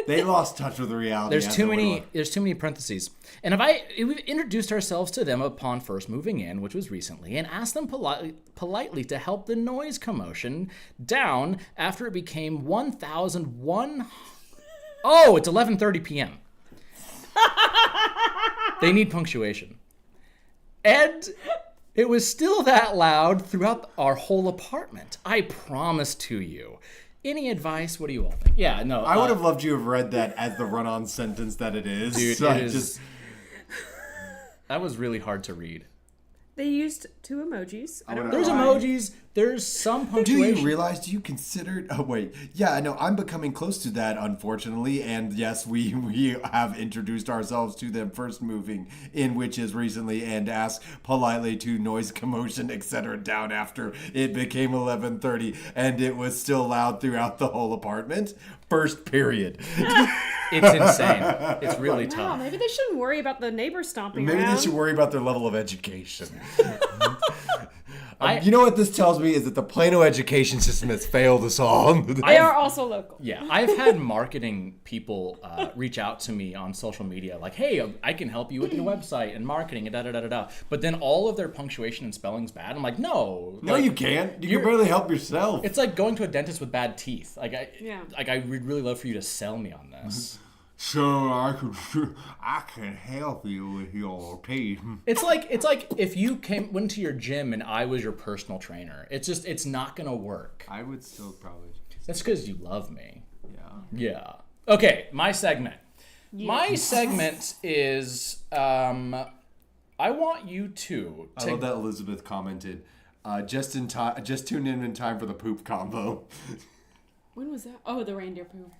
They lost touch with the reality. There's as too it went many. on. There's too many parentheses. And we've introduced ourselves to them upon first moving in, which was recently, and asked them politely to help the noise commotion down after it became 1,001. Oh, it's 11:30 p.m. They need punctuation. And it was still that loud throughout our whole apartment. I promise to you. Any advice? What do you all think? Yeah, no. I would have loved you to have read that as the run-on sentence that it is. Dude, So it I is- That was really hard to read. They used 2 emojis. I don't know. There's Why? emojis. There's some Do punctuation. you realize? Do you consider? Oh wait, yeah, I know. I'm becoming close to that, unfortunately. And yes, we have introduced ourselves to them first moving in, which is recently, and asked politely to noise, commotion, etc. down after it became 11:30, and it was still loud throughout the whole apartment. First period. It's insane. It's really Wow, tough. maybe they shouldn't worry about the neighbors stomping Maybe around. they should worry about their level of education. I- You know what this tells me is that the Plano education system has failed us all. They are also local. Yeah, I've had marketing people reach out to me on social media like, hey, I can help you with your website and marketing and da-da-da-da-da. But then all of their punctuation and spelling's bad. I'm like, no. No, Like, you can't. You you're- can barely help yourself. It's like going to a dentist with bad teeth. Like, Yeah. I would really love for you to sell me on this. So I can help you with your teeth. It's like if you went to your gym and I was your personal trainer. It's not gonna work. I would still probably. That's because you love me. Yeah. Yeah. Okay, my segment. My segment is I want you two I to love that Elizabeth commented. Just in time. Just tuned in time for the poop combo. When was that? Oh, the reindeer poo.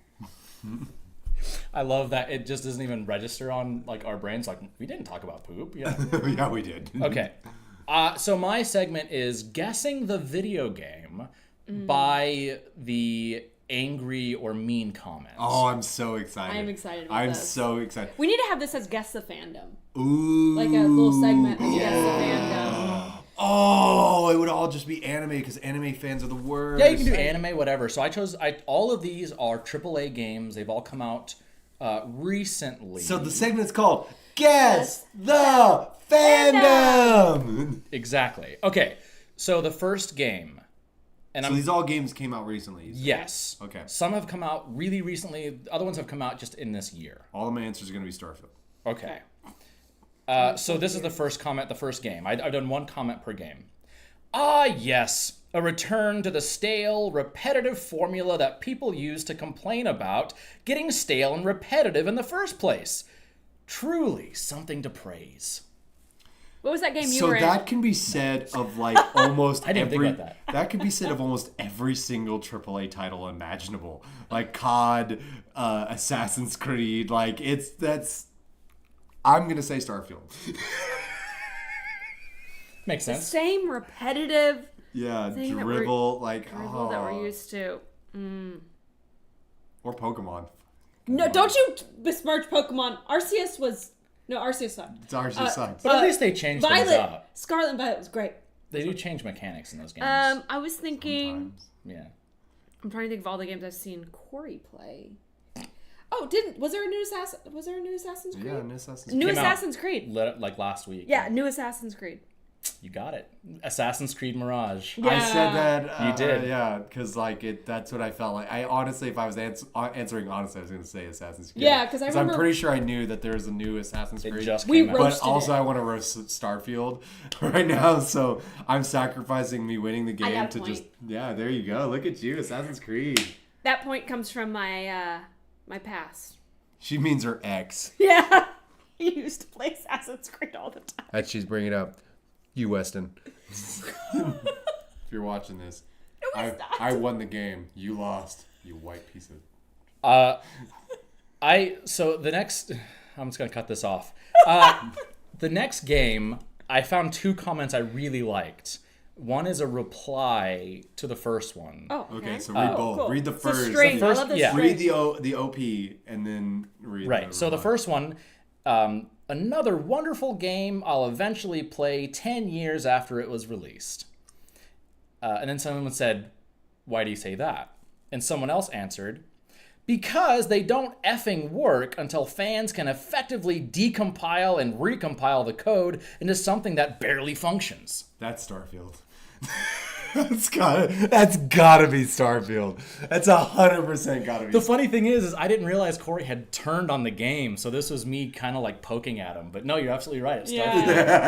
I love that it just doesn't even register on like our brains. Like we didn't talk about poop. Yeah. Yeah, we did. Okay. So my segment is guessing the video game by the angry or mean comments. Oh, I'm so excited. I am excited about I'm this. so excited. We need to have this as Guess the Fandom. Ooh. Like a little segment of Guess the Fandom. Oh, it would all just be anime because anime fans are the worst. Yeah, you can do anime, whatever. So I chose. All of these are AAA games. They've all come out recently. So the segment's called Guess the Fandom. Exactly. Okay. So the first game, and So I'm these all games came out recently. yes. Okay. Some have come out really recently. Other ones have come out just in this year. All of my answers are going to be Starfield. Okay. So this is the first comment, the first game. I've done one comment per game. Ah, yes. A return to the stale, repetitive formula that people use to complain about getting stale and repetitive in the first place. Truly something to praise. What was that game you So were in? that can be said of like almost I didn't think every. about that. That could be said of almost every single AAA title imaginable, like COD, Assassin's Creed. Like that's. I'm gonna say Starfield. Makes sense. Same repetitive Yeah, Thing that we're- dribble like dribble that we're used to. or Pokemon. No, don't you besmirch Pokemon. Arceus was... No, Arceus sucked. It's ours just sucks. But at least they changed things Violet. up. Scarlet and Violet was great. They do change mechanics in those games. I was thinking... Sometimes. Yeah. I'm trying to think of all the games I've seen Corey play. Oh, was there a new Assassin's Creed? Yeah, an Assassin's New Came out Assassin's Creed. Like last week. Yeah, new Assassin's Creed. You got it. Assassin's Creed Mirage. I said that. You did. Yeah, because like that's what I felt like. I honestly, if I was answering honestly, I was going to say Assassin's Creed. Yeah, 'cause I I'm remember- pretty sure I knew that there was a new Assassin's It Creed. just We came out. wrote- But roasted also, it. I want to roast Starfield right now, so I'm sacrificing me winning the game got a to point. just. Yeah, there you go. Look at you, Assassin's Creed. That point comes from my my past. She means her ex. Yeah. He used to play Assassin's Creed all the time. That she's bringing up. You, Weston. If you're watching this, he's not. I won the game. You lost. You white piece of. So the next, I'm just gonna cut this off. The next game, I found 2 comments I really liked. One is a reply to the first one. Oh, Okay, so read both. cool. Read the It's a first. string. The first- I love this yeah. string. Read the OP and then read. Right. So the first one, another wonderful game I'll eventually play 10 years after it was released. And then someone said, Why do you say that? And someone else answered, because they don't effing work until fans can effectively decompile and recompile the code into something that barely functions. That's Starfield. That's gotta be Starfield. That's 100% gotta be. The funny thing is I didn't realize Corey had turned on the game, so this was me kind of like poking at him. But no, you're absolutely right. It's Starfield.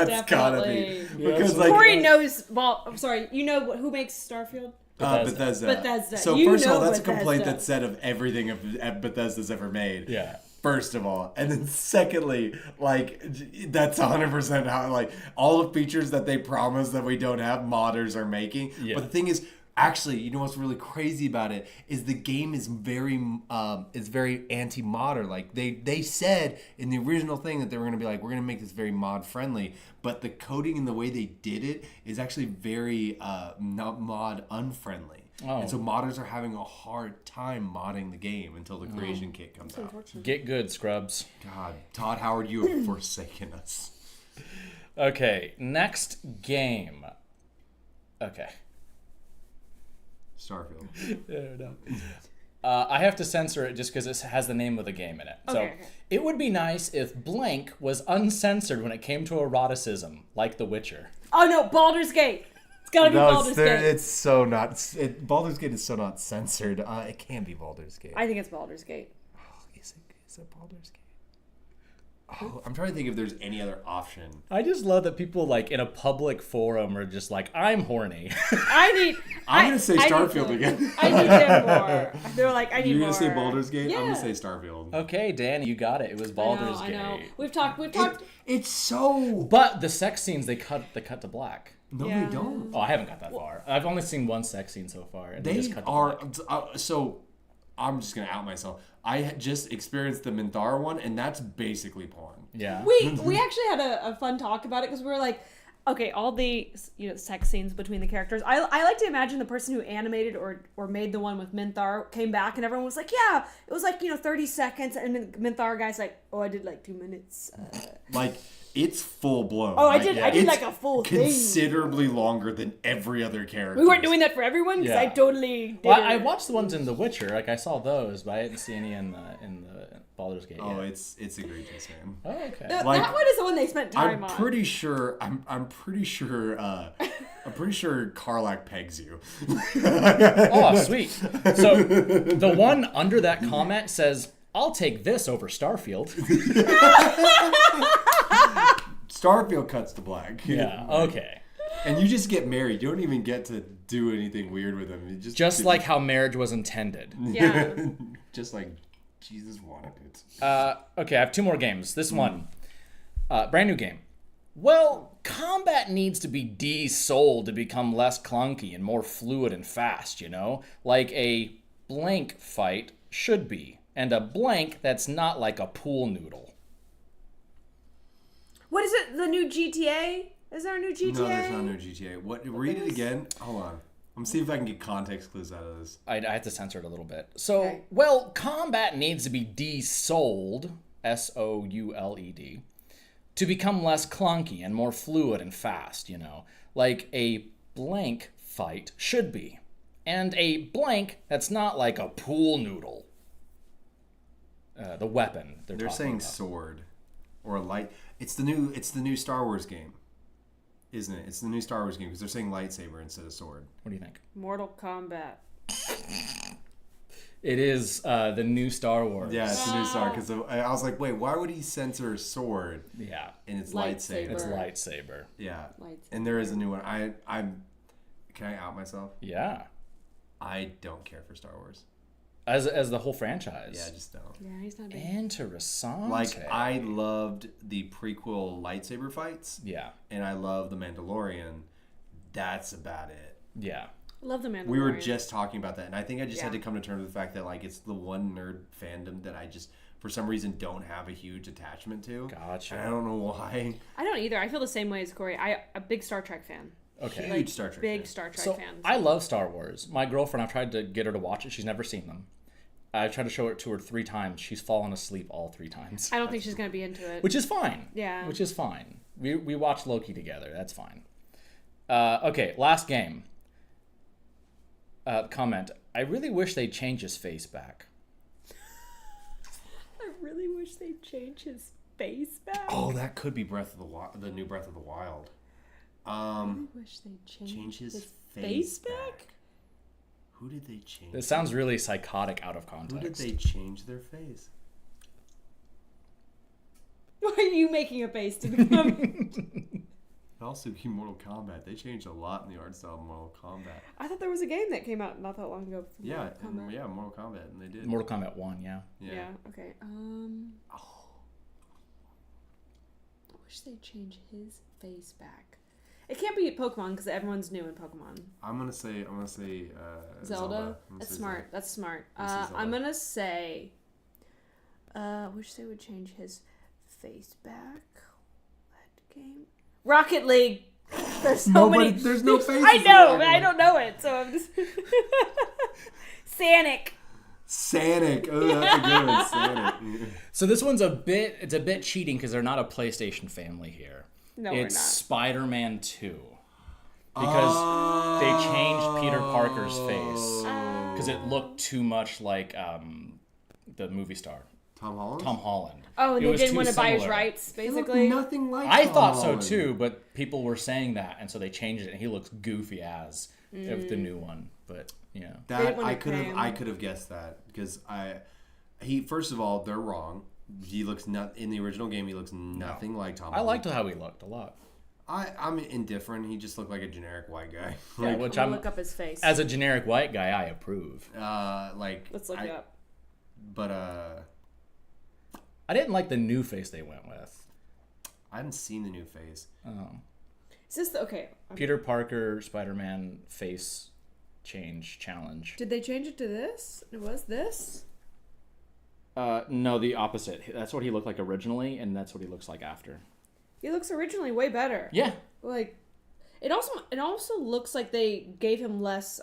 That's gotta be because like Corey knows. Well, I'm sorry. You know who makes Starfield? Bethesda. Bethesda. So You first of all, know that's a Bethesda. complaint that's said of everything Bethesda's ever made. Yeah. First of all, and then secondly, like that's 100% how like all the features that they promise that we don't have, modders are making. Yeah. But the thing is, actually, you know what's really crazy about it is the game is very anti-modder. Like they said in the original thing that they were gonna be like, we're gonna make this very mod friendly, but the coding and the way they did it is actually very not mod unfriendly. Oh. And so modders are having a hard time modding the game until the creation kit comes out. Get good, scrubs. God, Todd Howard, you have forsaken us. Okay, next game. Okay. Starfield. I have to censor it just because it has the name of the game in it. So Okay. it would be nice if blank was uncensored when it came to eroticism, like The Witcher. Oh no, Baldur's Gate. It's gotta be Baldur's Gate. It's so not. Baldur's Gate is so not censored. It can't be Baldur's Gate. I think it's Baldur's Gate. Is it Baldur's Gate? Oh, I'm trying to think if there's any other option. I just love that people like in a public forum are just like, I'm horny. I'm gonna say Starfield again. I need them more. They're like, I need You're more. gonna say Baldur's Gate? Yeah. I'm gonna say Starfield. Okay, Dan, you got it. It was Baldur's I Gate. know. We've talked. It's so. But the sex scenes they cut to black. No, Yeah. they don't. Oh, I haven't got that far. I've only seen one sex scene so far, and they They just cut to are. black. So, I'm just gonna out myself. I just experienced the Minthara one, and that's basically porn. Yeah. We actually had a fun talk about it because we were like, okay, all the sex scenes between the characters. I like to imagine the person who animated or made the one with Minthara came back and everyone was like, yeah, it was like 30 seconds, and then Minthara guy's like, oh, I did like 2 minutes. Like it's full blown. Oh, Like, I did it's like a full thing. considerably longer than every other character. We weren't doing that for everyone because Yeah. I totally did Well, it. I watched the ones in The Witcher. Like I saw those, but I didn't see any in the Baldur's Gate. Oh, yet. it's egregious, man. Oh, okay. like- that one is the one they spent time on. I'm pretty sure Karlach pegs you. Oh, sweet. So the one under that comment says, "I'll take this over Starfield." Starfield cuts to black. Yeah. Okay. And you just get married. You don't even get to do anything weird with them. You Just like how marriage was intended. Yeah. just like Jesus wanted it. Okay, I have 2 more games. This one, brand new game. Well, combat needs to be de-souled to become less clunky and more fluid and fast, like a blank fight should be, and a blank that's not like a pool noodle. What is it? The new GTA? Is there a new GTA? No, there's not no GTA. What? Read it again. Hold on. I'm see if I can get context clues out of this. I have to censor it a little bit. So, Okay. well, combat needs to be de-souled, S-O-U-L-E-D, to become less clunky and more fluid and fast, like a blank fight should be. And a blank that's not like a pool noodle. The weapon they're They're talking saying about. sword or a light. It's the new Star Wars game, isn't it? It's the new Star Wars game because they're saying lightsaber instead of sword. What do you think? Mortal Kombat. It is the new Star Wars. Yeah, it's the new Star because I was like, wait, why would he censor sword? Yeah. And it's Lightsaber. lightsaber. It's lightsaber. Yeah. Lightsaber. And there is a new one. I'm. Can I out myself? Yeah. I don't care for Star Wars. As the whole franchise. Yeah, I just don't. Yeah, he's not big. Interessante. Like I loved the prequel lightsaber fights, Yeah. and I love the Mandalorian. That's about it. Yeah. Love the Mandalorian. We were just talking about that, and I think I just had Yeah. to come to terms with the fact that like it's the one nerd fandom that I just for some reason don't have a huge attachment to. Gotcha. And I don't know why. I don't either. I feel the same way as Corey. I'm a big Star Trek fan. Okay. Huge Star Trek Big fan. Star Trek So fan. I love Star Wars. My girlfriend, I've tried to get her to watch it. She's never seen them. I tried to show it to her 3 times. She's fallen asleep all 3 times, I don't think she's gonna be into it. which is fine. Yeah. Which is fine. We watched Loki together. That's fine. Okay, last game. comment. I really wish they'd change his face back. I really wish they'd change his face back. Oh, that could be the new Breath of the Wild. I really wish they'd Change his face back? Who did they change? This sounds really psychotic out of Who context. did they change their face? Why are you making a face to become? Also, Mortal Kombat. They changed a lot in the art style of Mortal Kombat. I thought there was a game that came out not that long ago. For Yeah, Mortal Kombat. Mortal Kombat, and they did. Mortal Kombat 1, yeah. Yeah. Okay. I wish they'd change his face back. It can't be Pokemon because everyone's new in Pokemon. I'm gonna say Zelda. I'm gonna That's say smart. Zelda. That's smart. I'm gonna say I'm Zelda. gonna say. Wish they would change his face back. What game? Rocket League. There's so many. There's no faces. I in know, Rocket but I League. don't know it, so I'm just. Sanic. Sanic. Oh, that's a good one. Sanic. So this one's a bit cheating because they're not a PlayStation family here. No, It's we're not. Spider-Man 2. Because they changed Peter Parker's face. Because it looked too much like the movie star, Tom Holland. Tom Holland. Oh, and It they was didn't too want to buy his similar. rights, He looked basically. nothing like. I Tom thought so Holland. too, but people were saying that, and so they changed it, and he looks goofy as of the new one. But yeah, They That didn't wanna I could pay have. him. I could have guessed that because he first of all they're wrong. He looks not in the original game. He looks nothing like Tom. I Holland. liked how he looked a lot. I'm indifferent. He just looked like a generic white guy. Yeah, Like, which I'm I'm look up his face. as a generic white guy, I approve. Let's look it up. But I didn't like the new face they went with. I haven't seen the new face. Is this okay? Peter Parker Spider-Man face change challenge. Did they change it to this? It was this? No, the opposite. That's what he looked like originally, and that's what he looks like after. He looks originally way better. Yeah. Like, it also looks like they gave him less.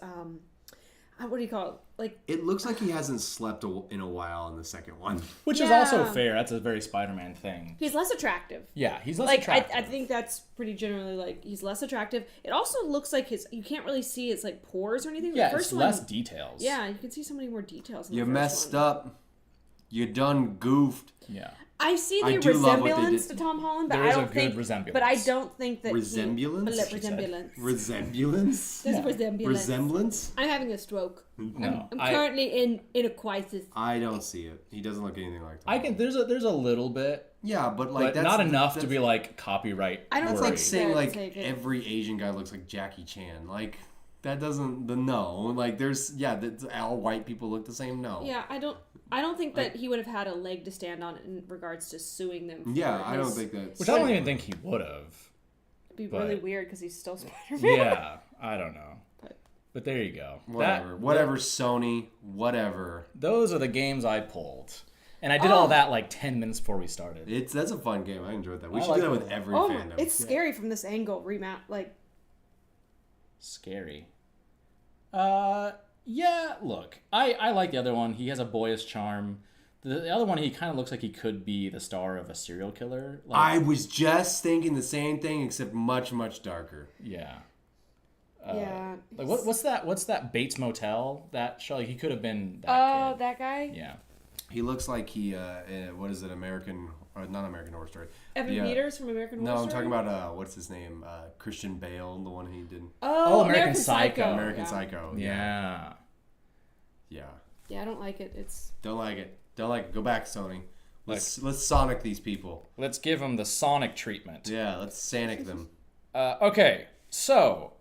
What do you call it? Like, It looks like he hasn't slept in a while in the second one. Which is Yeah. also fair. That's a very Spider-Man thing. he's less attractive. Yeah, he's less Like, attractive. I think that's pretty generally like he's less attractive. It also looks like you can't really see his like pores or anything. yeah, The it's first less one, details. yeah, you can see so many more details. In You the first messed one. up. You done goofed. Yeah. I see I the do love what they resemblance did. to Tom Holland, but There I is a don't good think. resemblance. But I don't think that Resemblance, He, she said. resemblance. Resemblance? There's Yeah. resemblance. Resemblance? I'm having a stroke. No, I'm currently in a crisis. I don't see it. He doesn't look anything like Tom. I can. There's a little bit, Yeah, but like but that's not enough to that's- be like copyright. I don't That's worthy. like saying Yeah, like take it. every Asian guy looks like Jackie Chan. Like that doesn't no. Like there's all white people look the same. No. Yeah, I don't think that he would have had a leg to stand on in regards to suing them. For Yeah, I don't his- think that's. Which I don't even think he would have. It'd be but- really weird because he's still Spider-Man. Yeah, I don't know. But there you go. Whatever, Sony, whatever. Those are the games I pulled, and I did all that like 10 minutes before we started. That's a fun game. I enjoyed that. We I should like do that it. with every Oh, fandom. it's scary from this angle. Remount like Scary. Yeah. Look, I like the other one. He has a boyish charm. The other one, he kind of looks like he could be the star of a serial killer. Like, I was just thinking the same thing, except much, much darker. yeah. yeah. Like what's that? What's that Bates Motel? That show? Like, he could have been that Oh, kid. that guy. Yeah. He looks like he. What is it? American? Not American Horror Story. Evan Yeah. Peters from American Horror No, I'm Story? talking about what's his name? Christian Bale, the one he did. Oh, American Psycho. American yeah. Psycho. Yeah. Yeah. Yeah, I don't like it. It's Don't like it. Don't like it. Go back, Sony. Let's Sonic these people. Let's give him the Sonic treatment. Yeah, let's Sanic them. Okay, so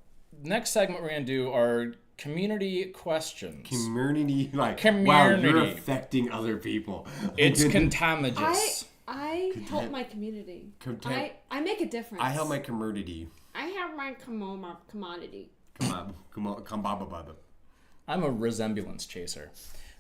next segment we're gonna do are community questions. Community, like wow, you're Community. affecting other people. It's contagious. I help my community. Content- I make a difference. I help my community. I have my commodity. Come on. I'm a resemblance chaser.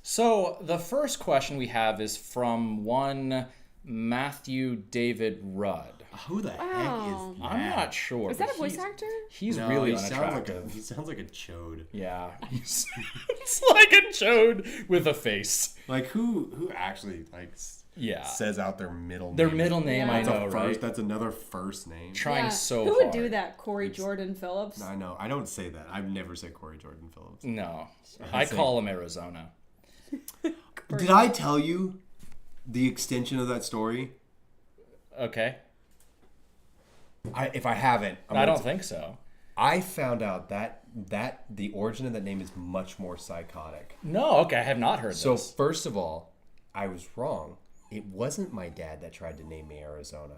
So the first question we have is from one Matthew David Rudd. Who the heck is Oh. that? I'm not sure. Is that but a voice he's- actor? He's No, really he sounds like unattractive. he sounds like a chode. Yeah, he sounds like a chode with a face. Like who actually likes? Yeah. says out their middle name. Their middle name, Yeah. I That's a know, first. right? That's another first name. Trying Yeah. so Who hard. would do that? Corey Jordan Phillips? I know. I don't say that. I've never said Corey Jordan Phillips. No. I call him Arizona. Did I tell you the extension of that story? Okay. If I haven't, I don't think so. I found out that the origin of that name is much more psychotic. No, okay, I have not heard So this. first of all, I was wrong. It wasn't my dad that tried to name me Arizona.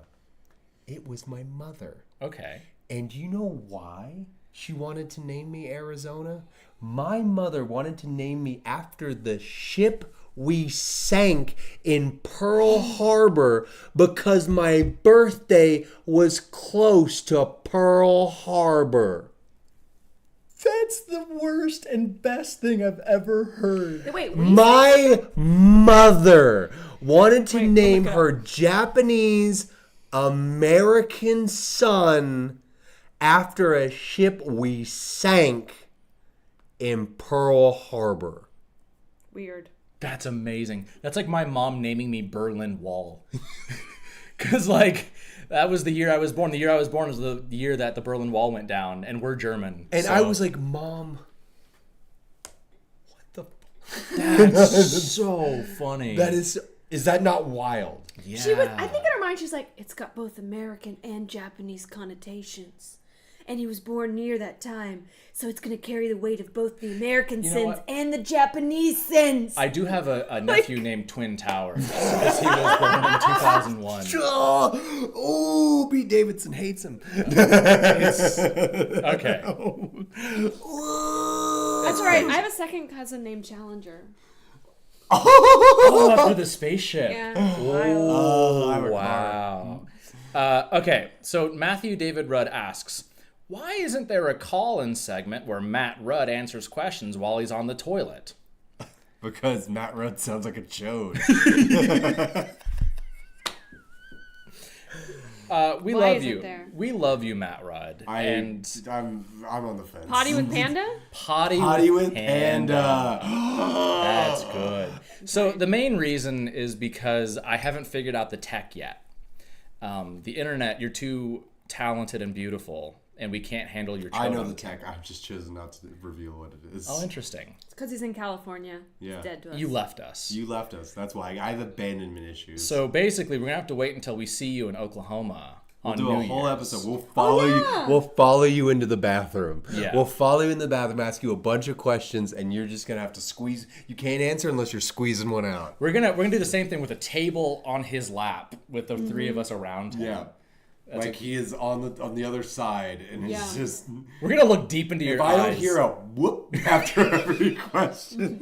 It was my mother. Okay. And do you know why she wanted to name me Arizona? My mother wanted to name me after the ship we sank in Pearl Harbor because my birthday was close to Pearl Harbor. That's the worst and best thing I've ever heard. Wait, My mother wanted to Wait, name look it her Japanese American son after a ship we sank in Pearl Harbor. weird. That's amazing. That's like my mom naming me Berlin Wall. Because, like, that was the year I was born. The year I was born was the year that the Berlin Wall went down, and we're German. And so I was like, Mom, what the? that's so funny. That is that not wild? yeah. She was. I think in her mind, she's like, it's got both American and Japanese connotations, and he was born near that time, so it's gonna carry the weight of both the American know sins what? and the Japanese sins. I do have a nephew named Twin Towers because he was born in 2001. Oh, Pete Davidson hates him. Okay. That's right. I have a second cousin named Challenger. Oh, after the spaceship. Yeah. Oh, wow. Okay, so Matthew David Rudd asks, why isn't there a call-in segment where Matt Rudd answers questions while he's on the toilet? Because Matt Rudd sounds like a chode. We Why love isn't you. there? We love you, Matt Rudd. and I'm on the fence. Potty with Panda? Potty with Panda. That's good. So the main reason is because I haven't figured out the tech yet. The internet, you're too talented and beautiful, and we can't handle your I know children. the tech. I've just chosen not to reveal what it is. Oh, interesting. It's because he's in California. Yeah. He's dead to us. You left us. You left us. That's why I have abandonment issues. So basically, we're gonna have to wait until we see you in Oklahoma on do New a whole Year's. episode. We'll follow you. We'll follow you into the bathroom. Yeah. We'll follow you in the bathroom, ask you a bunch of questions, and you're just gonna have to squeeze. You can't answer unless you're squeezing one out. We're gonna do the same thing with a table on his lap with the three of us around him. Yeah. Like he is on the other side, and Yeah. it's just. We're gonna look deep into your If eyes. I don't hear a whoop after every question,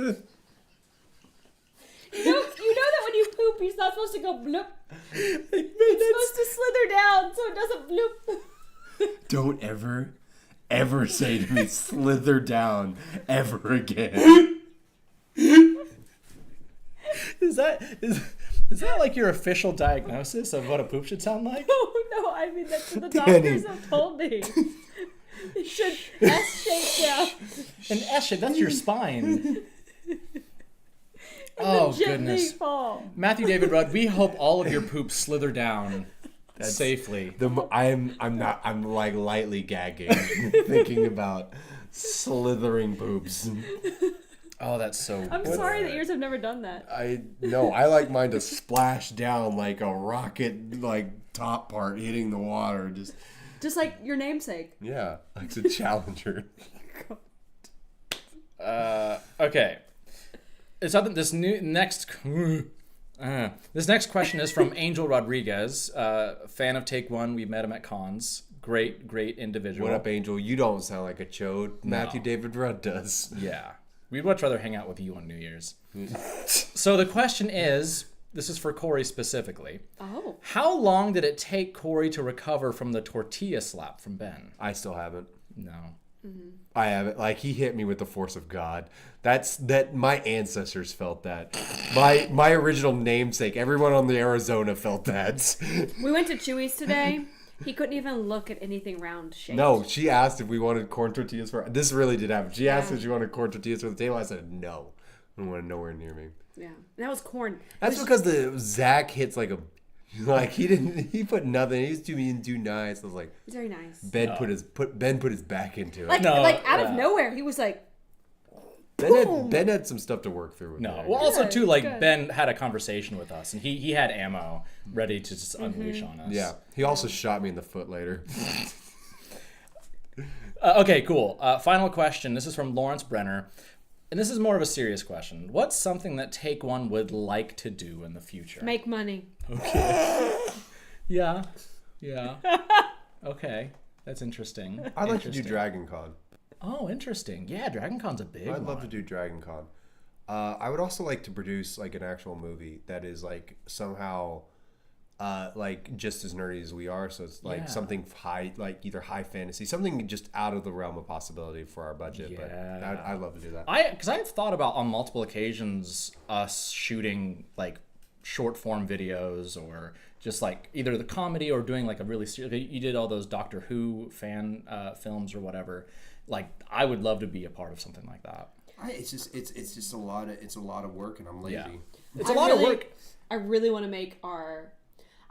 You know that when you poop, you're not supposed to go bloop. It's supposed to slither down so it doesn't bloop. don't ever say to me, "Slither down," ever again. Is that like your official diagnosis of what a poop should sound like? Oh no, I mean that's what the Danny. doctors have told me. It should S-shape down. An S shape, that's your spine. Oh, Gently goodness. fall. Matthew David Rudd, we hope all of your poops slither down safely. I'm like lightly gagging, thinking about slithering poops. Oh, that's so I'm good. sorry that yours have never done that. I like mine to splash down like a rocket, like top part hitting the water. Just like your namesake. Yeah, like a Challenger. Okay. It's something. This next question is from Angel Rodriguez, fan of Take One. We met him at cons. Great individual. What up, Angel? You don't sound like a chode. Matthew David Rudd does. Yeah. We'd much rather hang out with you on New Year's. So the question is, this is for Corey specifically. Oh. How long did it take Corey to recover from the tortilla slap from Ben? I still haven't. No. I haven't. Like, he hit me with the force of God. That my ancestors felt that. My original namesake, everyone on the Arizona felt that. We went to Chewy's today. He couldn't even look at anything round shaped. No, she asked if we wanted corn tortillas for. This really did happen. She asked Yeah. if she wanted corn tortillas for the table. I said no. I don't want it nowhere near me. Yeah, that was corn. That's because the Zach hits like a he put nothing. He was being too nice. I was like, It's very nice. Ben put his back into it. Like out of nowhere, he was like, Ben had some stuff to work through with No. that. Well, also too, like good. Ben had a conversation with us, and he had ammo ready to just unleash on us. Yeah, he also shot me in the foot later. Okay, cool. Final question. This is from Lawrence Brenner, and this is more of a serious question. What's something that Take One would like to do in the future? make money. Yeah. Okay, that's interesting. I'd like to do Dragon Con. Oh, interesting. Yeah, Dragon Con's a big I'd one. love to do Dragon Con. I would also like to produce like an actual movie that is like somehow like just as nerdy as we are. So it's like Yeah. something high, like either high fantasy, something just out of the realm of possibility for our budget. But Yeah. I'd love to do that. Because I've thought about on multiple occasions us shooting like short form videos or just like either the comedy or doing like a really serious. You did all those Doctor Who fan films or whatever. Like I would love to be a part of something like that. It's just a lot of work, and I'm lazy. Yeah. It's a lot of work. I really want to make our.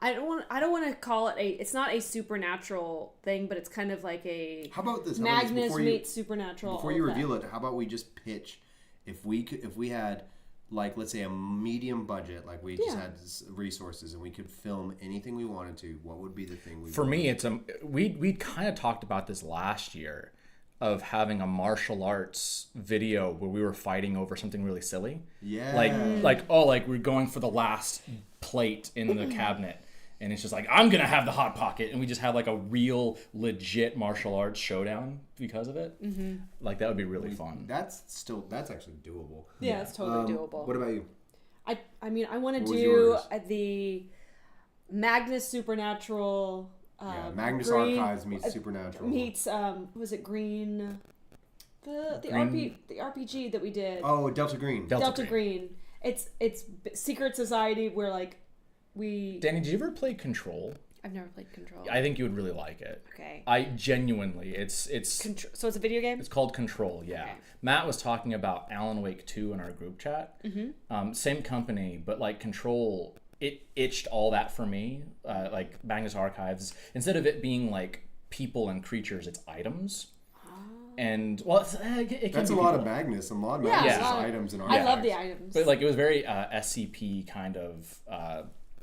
I don't want to call it a. It's not a supernatural thing, but it's kind of like a. How about this? Magnus meets supernatural. Before you reveal it, how about we just pitch? If we had, like, let's say a medium budget, like we just had resources, and we could film anything we wanted to, what would be the thing we? For me, it's we kind of talked about this last year, of having a martial arts video where we were fighting over something really silly. Yeah. Like we're going for the last plate in the cabinet. And it's just like, I'm going to have the Hot Pocket. And we just have like a real legit martial arts showdown because of it. Mm-hmm. Like that would be really fun. That's actually doable. Yeah, it's totally doable. What about you? I mean, I want to was do yours? The Magnus Supernatural. Magnus Green- Archives meets Supernatural. Meets was it Green? The RPG that we did. Oh, Delta Green. Delta Green. It's secret society where like we. Danny, did you ever play Control? I've never played Control. I think you would really like it. Okay. I genuinely, it's So it's a video game. It's called Control, yeah. Okay. Matt was talking about Alan Wake 2 in our group chat. Mm-hmm. Same company, but like Control, it itched all that for me. Like Magnus Archives, instead of it being like people and creatures, it's items. And well, it That's a lot of Magnus. A lot of Magnus is items and I artifacts. love the items. But like it was very SCP kind of.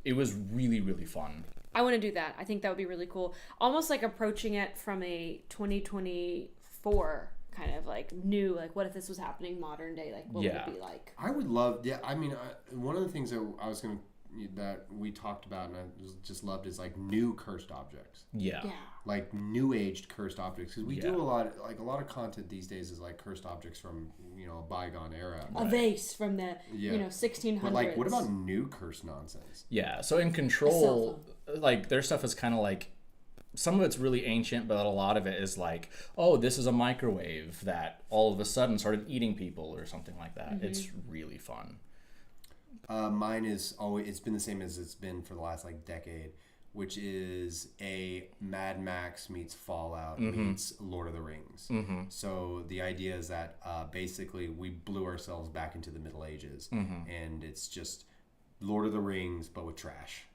It was really really fun. I want to do that. I think that would be really cool. Almost like approaching it from a 2024 kind of like new, like what if this was happening modern day? Like what would it be like? I would love. Yeah, I mean, one of the things that we talked about and I just loved is like new cursed objects. Yeah. Yeah. Like new aged cursed objects, because we do a lot of content these days is like cursed objects from a bygone era. A vase from the 1600s. But like, what about new cursed nonsense? Yeah. So in Control, like their stuff is kind of like some of it's really ancient, but a lot of it is like, oh, this is a microwave that all of a sudden started eating people or something like that. Mm-hmm. It's really fun. Mine is always, it's been the same as it's been for the last like decade, which is a Mad Max meets Fallout meets Lord of the Rings. Mm-hmm. So the idea is that basically we blew ourselves back into the Middle Ages, and it's just Lord of the Rings but with trash.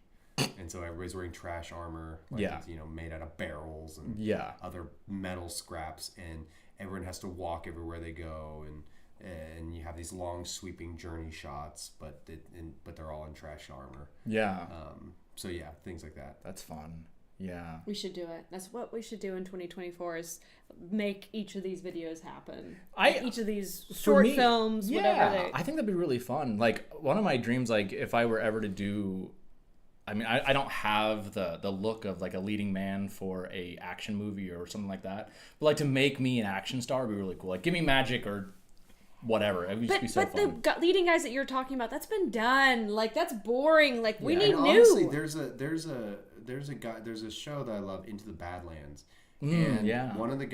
And so everybody's wearing trash armor, like it's, made out of barrels and other metal scraps, and everyone has to walk everywhere they go, and you have these long sweeping journey shots, but they're all in trash armor. Yeah. So yeah, things like that. That's fun. Yeah. We should do it. That's what we should do in 2024 is make each of these videos happen. Each of these short films, whatever they... I think that'd be really fun. Like one of my dreams, like if I were ever to do, I mean, I don't have the look of like a leading man for a action movie or something like that, but like to make me an action star would be really cool. Like give me magic or whatever. It would just be so fun. The leading guys that you're talking about, that's been done. Like that's boring. Like we need new. Honestly, there's a show that I love, Into the Badlands, and one of the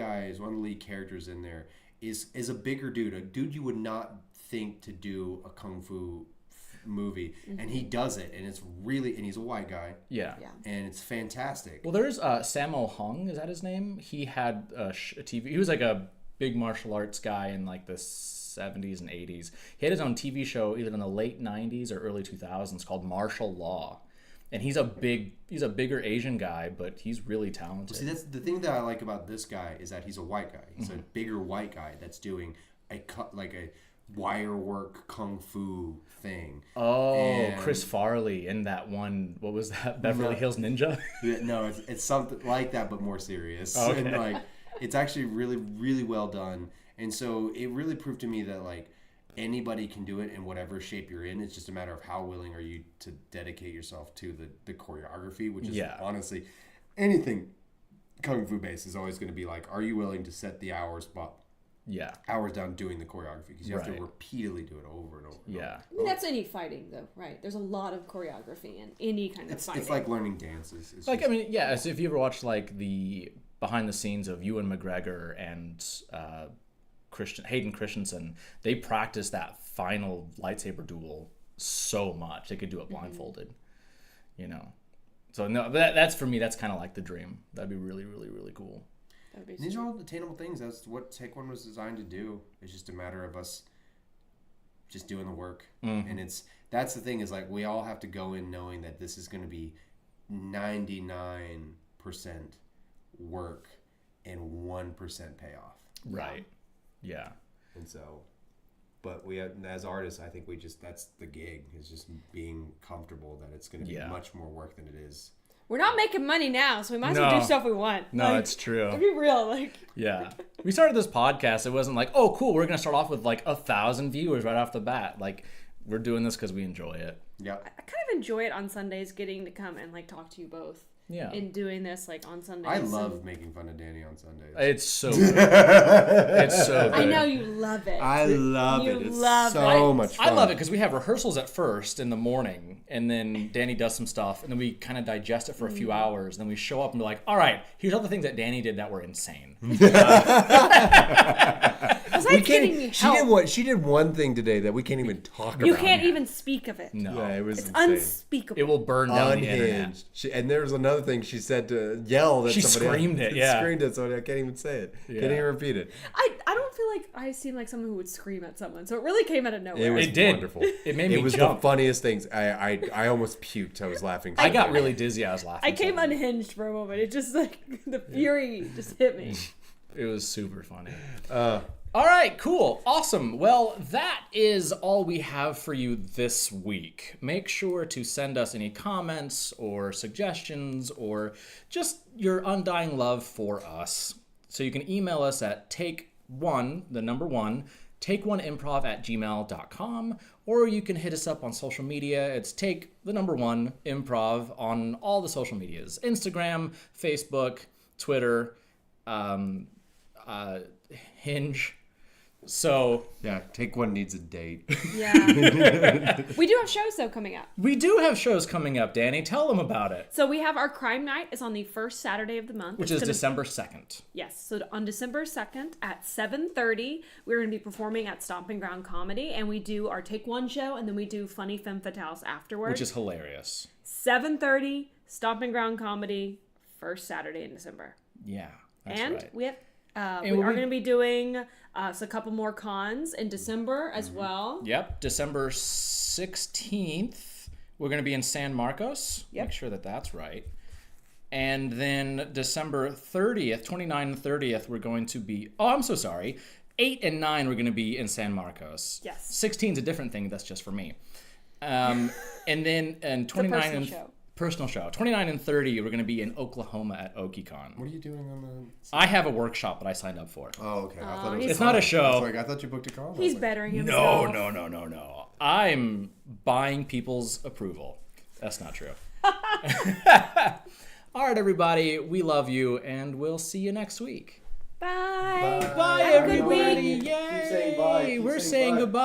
lead characters in there is a bigger dude, a dude you would not think to do a kung fu movie, and he does it, and it's really, and he's a white guy, and it's fantastic. Well, there's Sammo Hung, is that his name? He had a TV. He was like a big martial arts guy in like the 70s and 80s. He had his own TV show either in the late 90s or early 2000s called Martial Law. And he's a bigger Asian guy, but he's really talented. See, that's the thing that I like about this guy is that he's a white guy. He's a bigger white guy that's doing a wire work kung fu thing. Oh, And- Chris Farley in that one. What was that? Beverly Hills Ninja. No, it's something like that, but more serious. Okay. And like, it's actually really, really well done. And so it really proved to me that like anybody can do it in whatever shape you're in. It's just a matter of how willing are you to dedicate yourself to the choreography, which is honestly anything kung fu based is always going to be like, are you willing to set the hours down doing the choreography? Because you have to repeatedly do it over and over. And over. I mean, that's any fighting, though, right? There's a lot of choreography in any kind of fighting. It's like learning dances. It's Like, just, I mean, yeah, so if you ever watched like the behind the scenes of Ewan McGregor and Hayden Christensen, they practiced that final lightsaber duel so much. They could do it blindfolded, you know. So no, that's for me, that's kind of like the dream. That'd be really, really, really cool. these are all attainable things. That's what Take One was designed to do. It's just a matter of us just doing the work. And that's the thing is like we all have to go in knowing that this is going to be 99% work and 1% payoff. Right. Yeah. And so, but we have, as artists, I think that's the gig, is just being comfortable that it's going to be much more work than it is. We're not making money now, so we might as well do stuff we want. No, it's true. To be real, like. Yeah. We started this podcast. It wasn't like, oh, cool, we're going to start off with like 1,000 viewers right off the bat. Like, we're doing this because we enjoy it. Yeah. I kind of enjoy it on Sundays, getting to come and like talk to you both. Yeah. In doing this like on Sundays. I love making fun of Danny on Sundays. It's so good. It's so good. I know you love it. I love You it. It's love so it. much fun. I love it because we have rehearsals at first in the morning, and then Danny does some stuff, and then we kind of digest it for a few hours, and then we show up and be like, all right, here's all the things that Danny did that were insane. Besides getting me help. She did one thing today that we can't even talk about. You can't even speak of it. No. Yeah, it was It's insane. unspeakable. It will burn down the internet. Unhinged. And there was another thing she said to yell that She somebody screamed it, She yeah. screamed it, so I can't even say it. Yeah. Can't even repeat it. I don't feel like I seem like someone who would scream at someone, so it really came out of nowhere. It was It did. wonderful. It made me It was jump. the funniest things. I almost puked. I was laughing. I got really dizzy. I was laughing. I came so hard. unhinged for a moment. It just like the fury just hit me. It was super funny. All right, cool. Awesome. Well, that is all we have for you this week. Make sure to send us any comments or suggestions or just your undying love for us. So you can email us at take1improv@gmail.com, or you can hit us up on social media. It's take1improv on all the social medias: Instagram, Facebook, Twitter, Hinge. So Yeah, Take One needs a date. Yeah. We do have shows though coming up. we do have shows coming up, Danny. Tell them about it. So we have our crime night is on the first Saturday of the month. Which It's is gonna- December 2nd. Yes. So on December 2nd at 7:30, we're going to be performing at Stomping Ground Comedy, and we do our Take One show, and then we do Funny Femme Fatales afterwards. Which is hilarious. 7:30 Stomping Ground Comedy, first Saturday in December. Yeah, that's And right. we have And we we'll are be- going to be doing a couple more cons in December as well. Yep, December 16th, we're going to be in San Marcos. Yep. Make sure that that's right. And then December 30th, 29th and 30th, we're going to be... Oh, I'm so sorry. 8 and 9, we're going to be in San Marcos. Yes. 16 is a different thing. That's just for me. And then and 29 personal and... show. Personal show. 29 and 30, we're going to be in Oklahoma at OkiCon. What are you doing on the... I have a workshop that I signed up for. Oh, okay. I thought it was he's- It's not a show. I thought you booked a con. He's bettering No, himself. no. I'm buying people's approval. That's not true. All right, everybody. We love you, and we'll see you next week. Bye. Bye, Have a good everybody. week. Yay. Keep saying bye. Keep We're saying saying bye. goodbye.